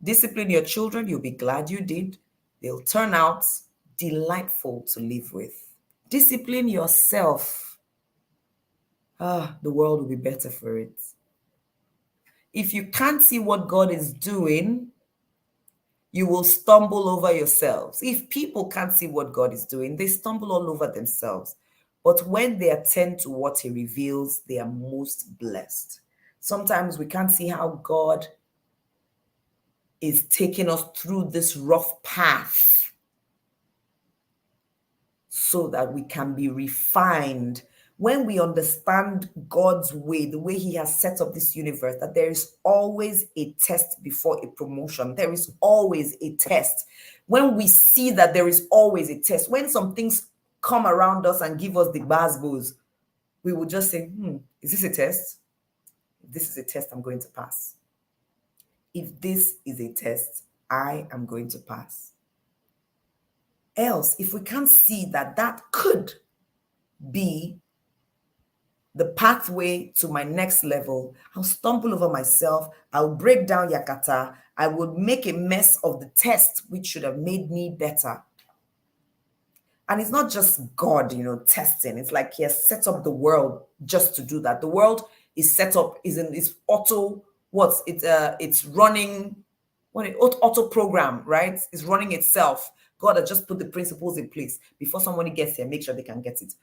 [SPEAKER 1] Discipline your children. You'll be glad you did. They'll turn out delightful to live with. Discipline yourself. The world will be better for it. If you can't see what God is doing, you will stumble over yourselves. If people can't see what God is doing, they stumble all over themselves. But when they attend to what he reveals, they are most blessed. Sometimes we can't see how God is taking us through this rough path so that we can be refined. When we understand God's way, the way he has set up this universe, that there is always a test before a promotion. There is always a test. When we see that there is always a test, when some things come around us and give us the basbos, we will just say, is this a test? If this is a test, I'm going to pass. If this is a test, I am going to pass. Else, if we can't see that that could be the pathway to my next level, I'll stumble over myself. I'll break down Yakata. I would make a mess of the test, which should have made me better. And it's not just God, testing. It's like he has set up the world just to do that. The world is set up, it's running, auto program, right? It's running itself God has just put the principles in place. Before somebody gets here, make sure they can get it.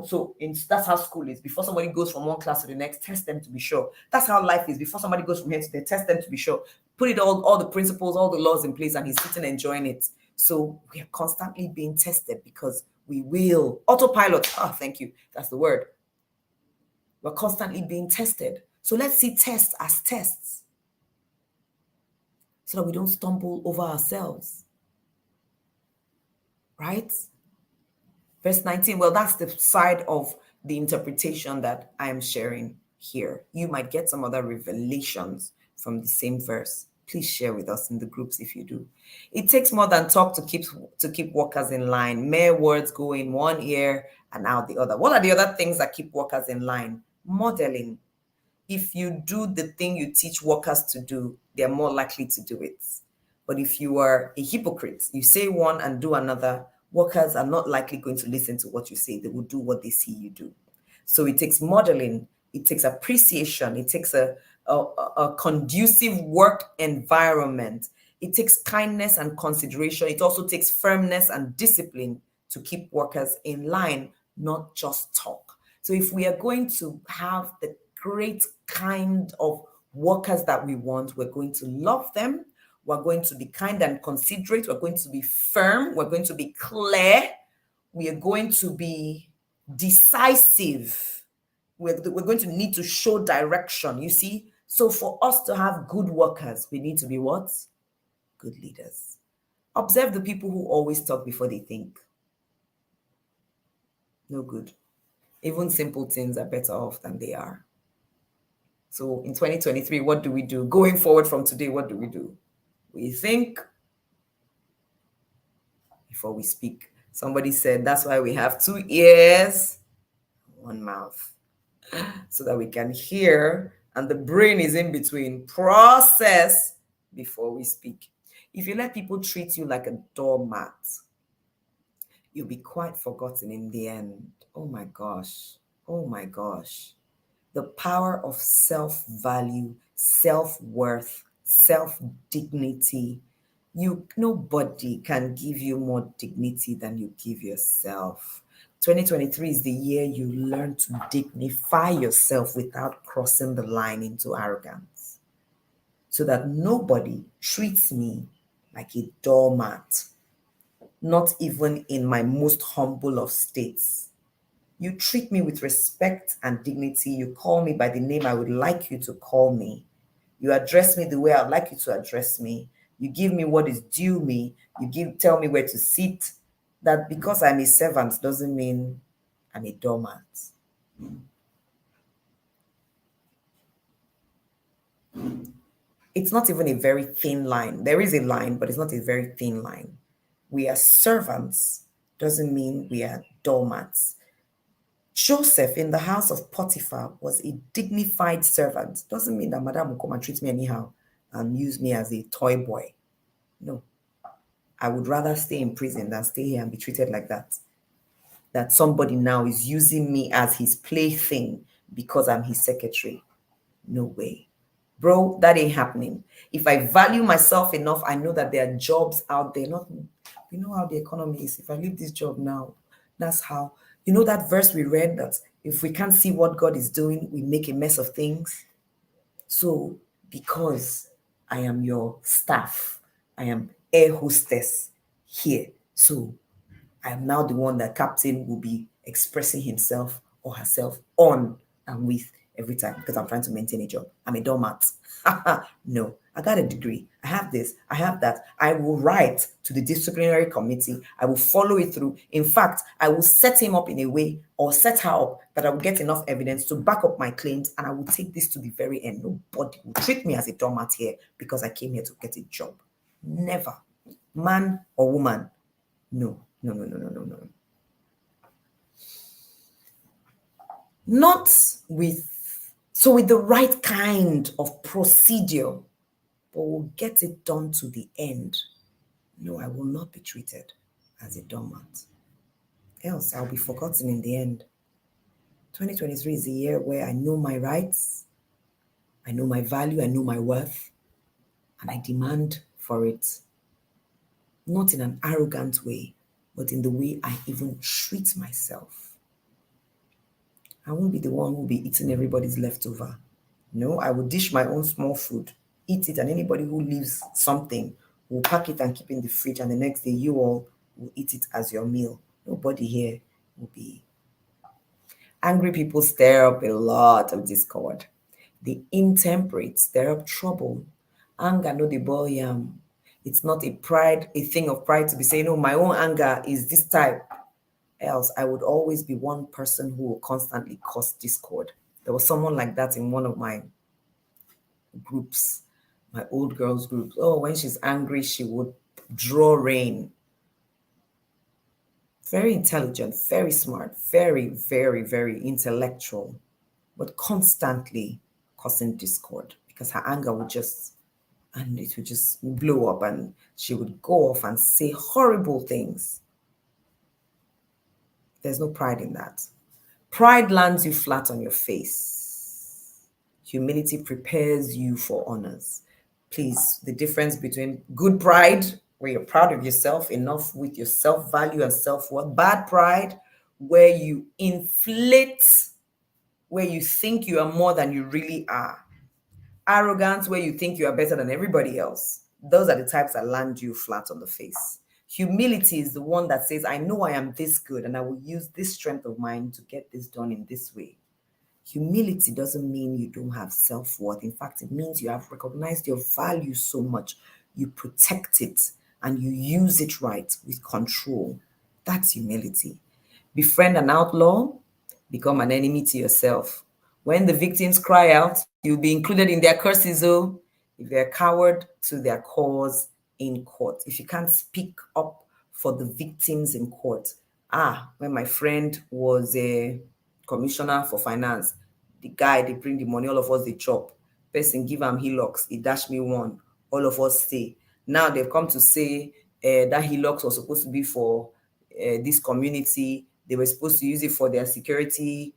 [SPEAKER 1] So that's how school is. Before somebody goes from one class to the next, test them to be sure. That's how life is. Before somebody goes from here to there, test them to be sure. Put it all the principles, all the laws in place, and he's sitting enjoying it. So we are constantly being tested because we will. Autopilot. Thank you. That's the word. We're constantly being tested. So let's see tests as tests so that we don't stumble over ourselves. Right? Verse 19. Well, that's the side of the interpretation that I am sharing here. You might get some other revelations from the same verse. Please share with us in the groups if you do. It takes more than talk to keep workers in line. Mere words go in one ear and out the other. What are the other things that keep workers in line? Modeling. If you do the thing you teach workers to do, they're more likely to do it. But if you are a hypocrite, you say one and do another, workers are not likely going to listen to what you say. They will do what they see you do. So it takes modeling, it takes appreciation, it takes a conducive work environment. It takes kindness and consideration. It also takes firmness and discipline to keep workers in line, not just talk. So if we are going to have the great kind of workers that we want, we're going to love them. We're going to be kind and considerate. We're going to be firm. We're going to be clear. We are going to be decisive. We're going to need to show direction, you see. So for us to have good workers, we need to be what? Good leaders. Observe the people who always talk before they think. No good. Even simple things are better off than they are. So in 2023, what do we do? Going forward from today, what do? We think before we speak. Somebody said that's why we have 2 ears, 1 mouth, so that we can hear and the brain is in between. Process before we speak. If you let people treat you like a doormat, you'll be quite forgotten in the end. Oh my gosh. Oh my gosh. The power of self-value, self-worth, self-dignity. Nobody can give you more dignity than you give yourself. 2023 is the year you learn to dignify yourself without crossing the line into arrogance, so that nobody treats me like a doormat, not even in my most humble of states. You treat me with respect and dignity. You call me by the name I would like you to call me. You address me the way I'd like you to address me. You give me what is due me. Tell me where to sit. That because I'm a servant doesn't mean I'm a doormat. It's not even a very thin line. There is a line, but it's not a very thin line. We are servants doesn't mean we are doormats. Joseph in the house of Potiphar was a dignified servant. Doesn't mean that Madam will come and treat me anyhow and use me as a toy boy. No. I would rather stay in prison than stay here and be treated like that. That somebody now is using me as his plaything because I'm his secretary. No way. Bro, that ain't happening. If I value myself enough, I know that there are jobs out there. You know how the economy is. If I leave this job now, that's how. You know that verse we read that if we can't see what God is doing, we make a mess of things. So because I am your staff, I am air hostess here. So I am now the one that captain will be expressing himself or herself on and with every time because I'm trying to maintain a job. I'm a doormat. No, I got a degree. I have this. I have that. I will write to the disciplinary committee. I will follow it through. In fact, I will set him up in a way or set her up that I will get enough evidence to back up my claims, and I will take this to the very end. Nobody will treat me as a doormat here because I came here to get a job. Never. Man or woman. No. Not with the right kind of procedure, but we'll get it done to the end. No, I will not be treated as a doormat. Else I'll be forgotten in the end. 2023 is a year where I know my rights, I know my value, I know my worth, and I demand for it. not in an arrogant way, but in the way I even treat myself. I won't be the one who will be eating everybody's leftover. No, I will dish my own small food, eat it, and anybody who leaves something will pack it and keep it in the fridge, and the next day you all will eat it as your meal. Nobody here will be. Angry people stir up a lot of discord. The intemperate stir up trouble. Anger no the boy It's not a thing of pride to be saying, "Oh, my own anger is this type." Else, I would always be one person who will constantly cause discord. There was someone like that in one of my groups, my old girls groups. Oh, when she's angry, she would draw rain. Very intelligent, very smart, very, very, very intellectual, but constantly causing discord because her anger would and it would just blow up and she would go off and say horrible things. There's no pride in that. Pride lands you flat on your face. Humility prepares you for honors. Please, the difference between good pride, where you're proud of yourself enough with your self-value and self-worth, bad pride, where you inflate, where you think you are more than you really are, arrogance, where you think you are better than everybody else. Those are the types that land you flat on the face. Humility is the one that says, I know I am this good and I will use this strength of mine to get this done in this way. Humility doesn't mean you don't have self-worth. In fact, it means you have recognized your value so much, you protect it and you use it right with control. That's humility. Befriend an outlaw, become an enemy to yourself. When the victims cry out, you'll be included in their curses, oh, if they're a coward to their cause in court. If you can't speak up for the victims in court. When my friend was a commissioner for finance, the guy, they bring the money, all of us, they chop. Person give him Hilux, he dash me one, all of us stay. Now they've come to say that Hilux was supposed to be for this community. They were supposed to use it for their security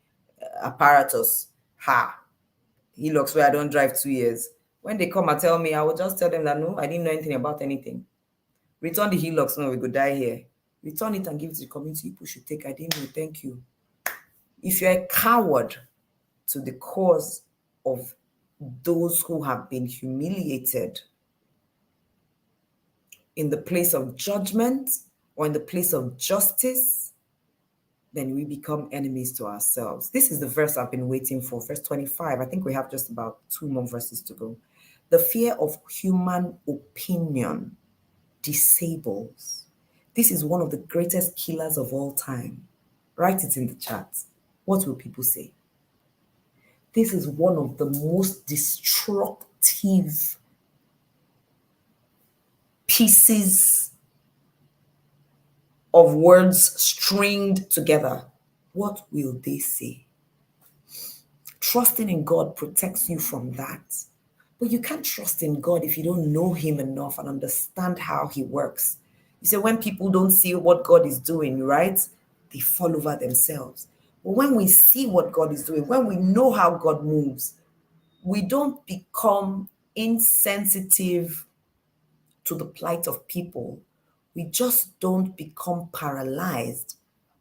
[SPEAKER 1] apparatus. Hilux where I don't drive 2 years. When they come and tell me, I will just tell them that no, I didn't know anything about anything. Return the Hilux, no, we could die here. Return it and give it to the community. People should take. I didn't know, thank you. If you're a coward to the cause of those who have been humiliated in the place of judgment or in the place of justice, then we become enemies to ourselves. This is the verse I've been waiting for, verse 25. I think we have just about 2 more verses to go. The fear of human opinion disables. This is one of the greatest killers of all time. Write it in the chat. What will people say? This is one of the most destructive pieces of words stringed together. What will they say? Trusting in God protects you from that. But you can't trust in God if you don't know him enough and understand how he works. You say when people don't see what God is doing, right? They fall over themselves. But when we see what God is doing, when we know how God moves, we don't become insensitive to the plight of people. We just don't become paralyzed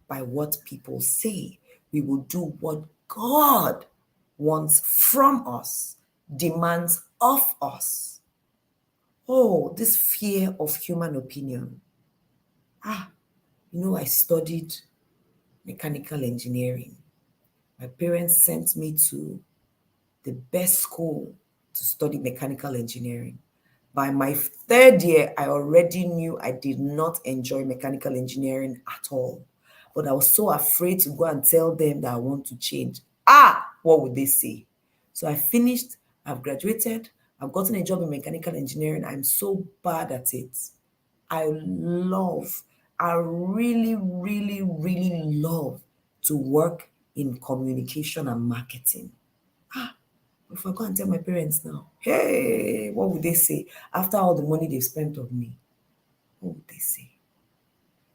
[SPEAKER 1] by what people say. We will do what God wants from us, demands of us. Oh, this fear of human opinion. I studied mechanical engineering. My parents sent me to the best school to study mechanical engineering. By my 3rd year, I already knew I did not enjoy mechanical engineering at all. But I was so afraid to go and tell them that I want to change. What would they say? So I finished, I've graduated, I've gotten a job in mechanical engineering. I'm so bad at it. I really, really, really love to work in communication and marketing. If I go and tell my parents now, hey, what would they say? After all the money they've spent on me, what would they say?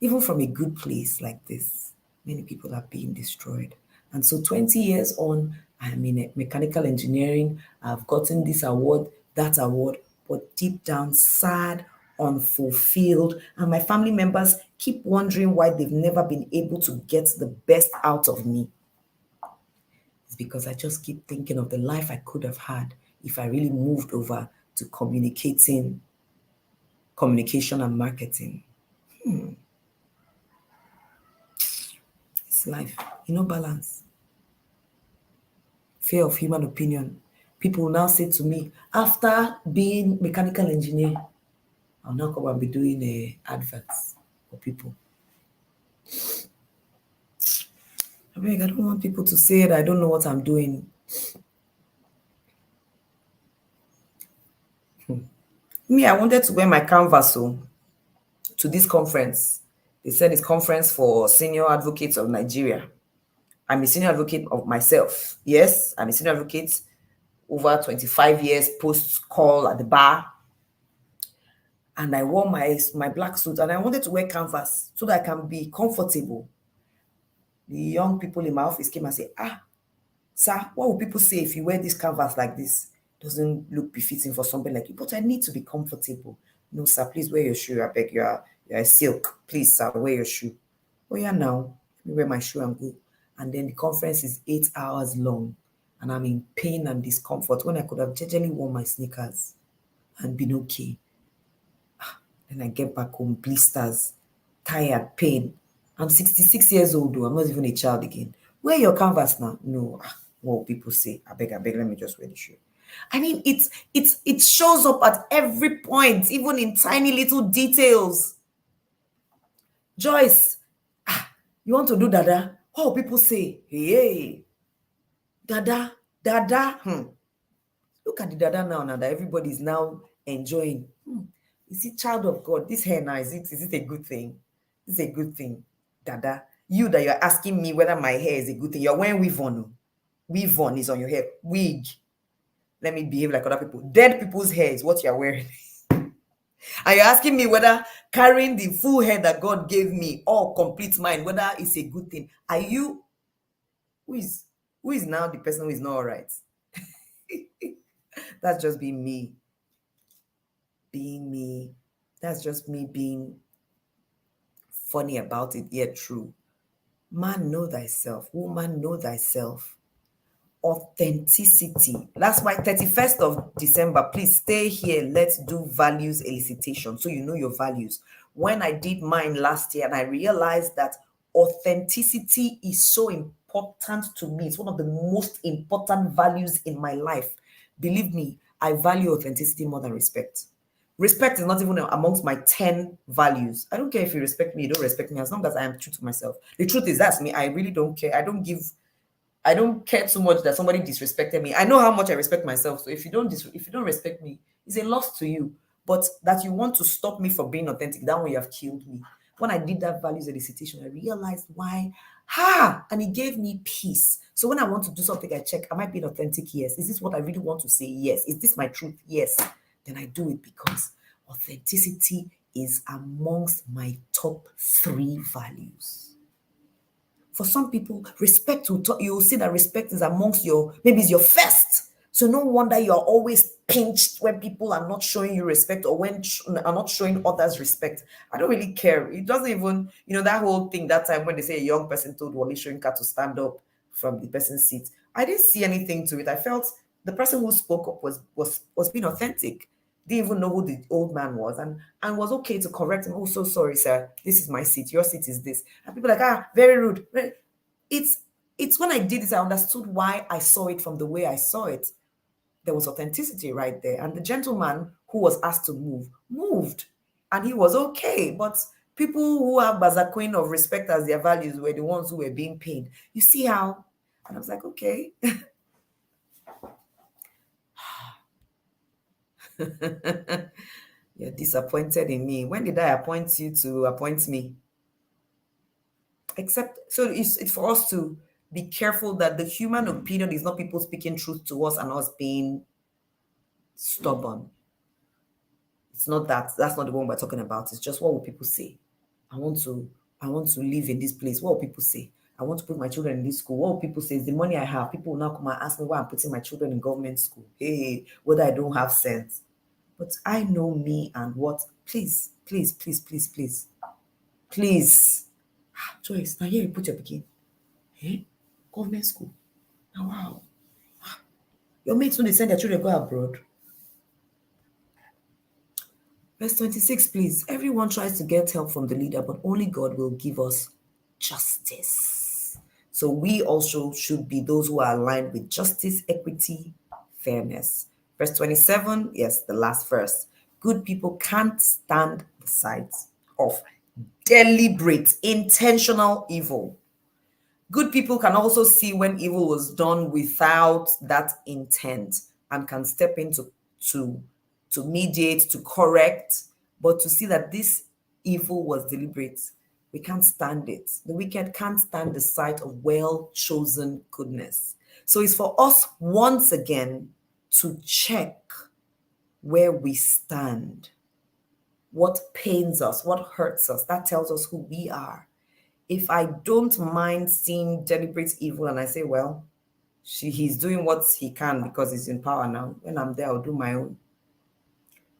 [SPEAKER 1] Even from a good place like this, many people are being destroyed. And so 20 years on, I'm in mechanical engineering. I've gotten this award, that award, but deep down, sad, unfulfilled, and my family members keep wondering why they've never been able to get the best out of me. It's because I just keep thinking of the life I could have had if I really moved over to communication and marketing. It's life, balance. Fear of human opinion. People now say to me, after being mechanical engineer, I'll now come and be doing adverts for people. I don't want people to say that I don't know what I'm doing. Me, I wanted to wear my canvas to this conference. They said it's conference for senior advocates of Nigeria. I'm a senior advocate of myself. Yes, I'm a senior advocate over 25 years post-call at the bar. And I wore my black suit and I wanted to wear canvas so that I can be comfortable. The young people in my office came and said, sir, what will people say if you wear this canvas like this? Doesn't look befitting for somebody like you, but I need to be comfortable. No, sir, please wear your shoe. I beg you. You're a silk. Please, sir, wear your shoe. Oh, yeah, now. Let me wear my shoe and go. And then the conference is 8 hours long. And I'm in pain and discomfort when I could have generally worn my sneakers and been okay. Then I get back home, blisters, tired, pain. I'm 66 years old, though. I'm not even a child again. Wear your canvas now. No. What will people say? I beg, let me just wear the shoe. I mean, it shows up at every point, even in tiny little details. Joyce, you want to do dada? What will people say? Hey, dada. Look at the dada now that everybody is now enjoying. Is it child of God? This hair now, is it a good thing? It's a good thing, dada. You that you're asking me whether my hair is a good thing. You're wearing weave on. Weave on is on your hair. Wig. Let me behave like other people. Dead people's hair is what you're wearing. And you're asking me whether carrying the full hair that God gave me or complete mine, whether it's a good thing. Are you? Who is now the person who is not all right? That's just being me. Being me. That's just me being funny about it, yet true. Man, know thyself. Woman, know thyself. Authenticity. That's why 31st of December, please stay here. Let's do values elicitation so you know your values. When I did mine last year and I realized that authenticity is so important to me. It's one of the most important values in my life. Believe me, I value authenticity more than respect. Respect is not even amongst my 10 values. I don't care if you respect me, you don't respect me, as long as I am true to myself. The truth is, that's me. I really don't care. I don't care too much that somebody disrespected me. I know how much I respect myself. So if you don't respect me, it's a loss to you. But that you want to stop me from being authentic, that way you have killed me. When I did that values elicitation, I realized why. And it gave me peace. So when I want to do something, I check, am I being authentic? Yes. Is this what I really want to say? Yes. Is this my truth? Yes. Then I do it because authenticity is amongst my top 3 values. For some people, respect you'll see that respect is amongst maybe it's your first. So no wonder you're always pinched when people are not showing you respect or when are not showing others respect. I don't really care. It doesn't even, that whole thing that time when they say a young person told Wole Soyinka to stand up from the person's seat. I didn't see anything to it. I felt the person who spoke up was being authentic. Didn't even know who the old man was and was okay to correct him. Oh, so sorry, sir. This is my seat. Your seat is this. And people like, very rude. It's when I did this, I understood why I saw it from the way I saw it. There was authenticity right there. And the gentleman who was asked to moved. And he was okay. But people who have Bazaquin of respect as their values were the ones who were being paid. You see how? And I was like, okay. You're disappointed in me. When did I appoint you to appoint me? So it's for us to be careful that the human opinion is not people speaking truth to us and us being stubborn. It's not that. That's not the one we're talking about. It's just, what will people say? I want to live in this place. What will people say? I want to put my children in this school. What will people say? It's the money I have. People will now come and ask me why I'm putting my children in government school. Hey, whether I don't have sense. But I know me and what. Please, please, please, please, please, please. Joyce, now here you put your begin. Government school. Now, wow. Your mates when they send their children go abroad. Verse 26, please. Everyone tries to get help from the leader, but only God will give us justice. So we also should be those who are aligned with justice, equity, fairness. Verse 27, yes, the last verse. Good people can't stand the sight of deliberate, intentional evil. Good people can also see when evil was done without that intent and can step in to mediate, to correct, but to see that this evil was deliberate, we can't stand it. The wicked can't stand the sight of well-chosen goodness. So it's for us once again to check where we stand, what pains us, what hurts us. That tells us who we are. If I don't mind seeing deliberate evil and I say, well, he's doing what he can because he's in power now. When I'm there, I'll do my own.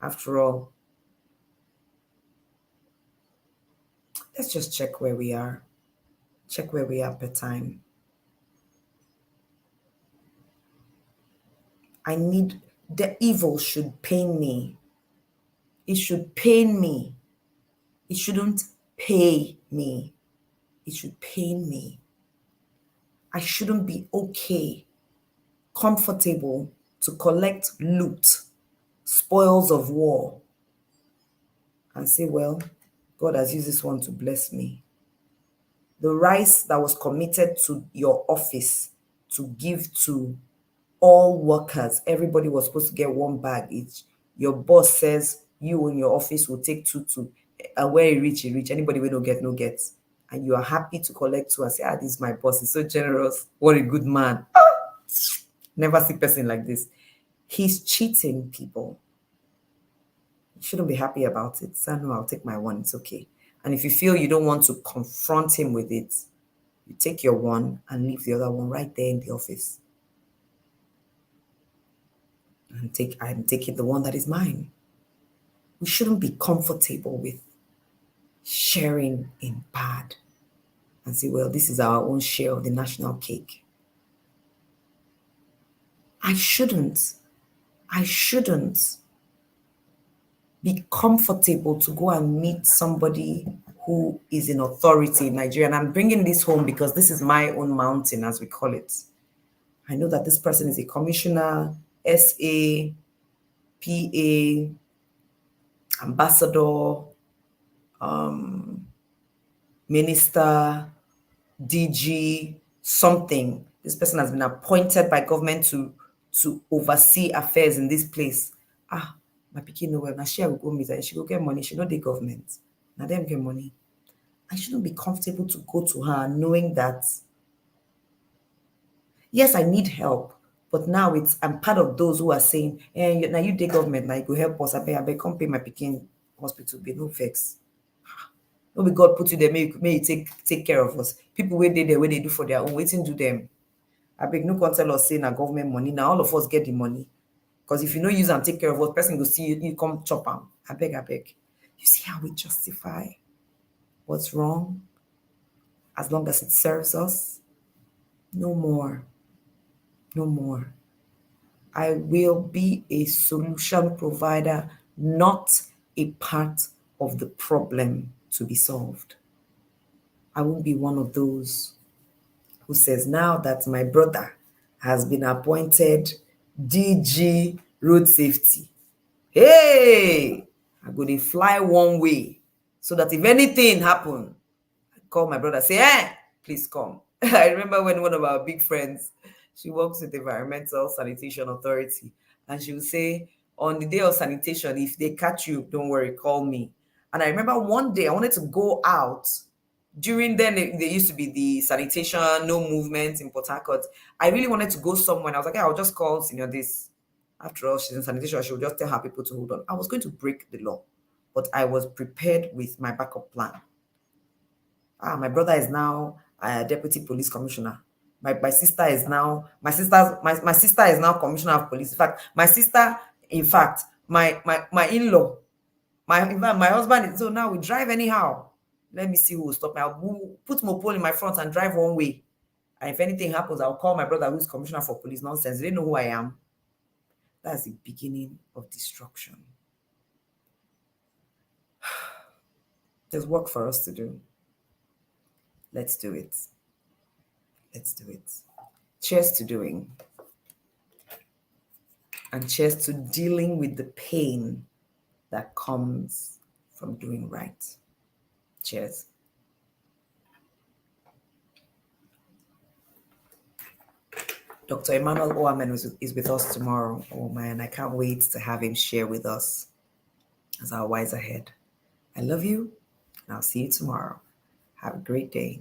[SPEAKER 1] After all, let's just check where we are. Check where we are per time. The evil should pain me. It should pain me. It shouldn't pay me. It should pain me. I shouldn't be okay, comfortable to collect loot, spoils of war, and say, well, God has used this one to bless me. The rice that was committed to your office to give to all workers, everybody was supposed to get one bag each. Your boss says you in your office will take two, and where he reach, anybody will no get. And you are happy to collect two and say, this is my boss, he's so generous, what a good man. Never see person like this. He's cheating people. You shouldn't be happy about it. So no, I'll take my one, it's okay. And if you feel you don't want to confront him with it, you take your one and leave the other one right there in the office. And I'm taking the one that is mine. We shouldn't be comfortable with sharing in bad and say, well, this is our own share of the national cake. I shouldn't be comfortable to go and meet somebody who is in authority in Nigeria. And I'm bringing this home because this is my own mountain, as we call it. I know that this person is a commissioner, SA, PA, ambassador, minister, DG, something. This person has been appointed by government to oversee affairs in this place. My pikin know well. Now she will go meet her. She go get money. She know the government. Now them get money. I shouldn't be comfortable to go to her knowing that, yes, I need help. But now I'm part of those who are saying, now you the government, now you go help us. I beg, come pay my pikin hospital bill, no vex. No be God put you there, may you take care of us. People where they do for their own, waiting to them. I beg, no can tell us say na government money. Now all of us get the money. Because if you no use and take care of us, person go see you come chop am. I beg. You see how we justify what's wrong? As long as it serves us, no more. No more. I will be a solution provider, not a part of the problem to be solved. I won't be one of those who says, now that my brother has been appointed DG road safety, hey, I go to fly one way so that if anything happen, I call my brother, say, please come. I remember when one of our big friends, she works with the Environmental Sanitation Authority, and she would say, on the day of sanitation, if they catch you, don't worry, call me. And I remember one day I wanted to go out. During then, there used to be the sanitation, no movement in Port Harcourt. I really wanted to go somewhere. I was like, I'll just call senior this. After all, she's in sanitation. She will just tell her people to hold on. I was going to break the law, but I was prepared with my backup plan. My brother is now a deputy police commissioner. My sister is now commissioner of police. In fact, My in-law, in fact, my husband is, so now we drive anyhow. Let me see who will stop me. I'll put mopole in my front and drive one way. And if anything happens, I'll call my brother who's commissioner for police. Nonsense. They know who I am. That's the beginning of destruction. There's work for us to do. Let's do it. Let's do it. Cheers to doing. And cheers to dealing with the pain that comes from doing right. Cheers. Dr. Emmanuel Oamen is with us tomorrow. Oh man, I can't wait to have him share with us as our WISER head. I love you, and I'll see you tomorrow. Have a great day.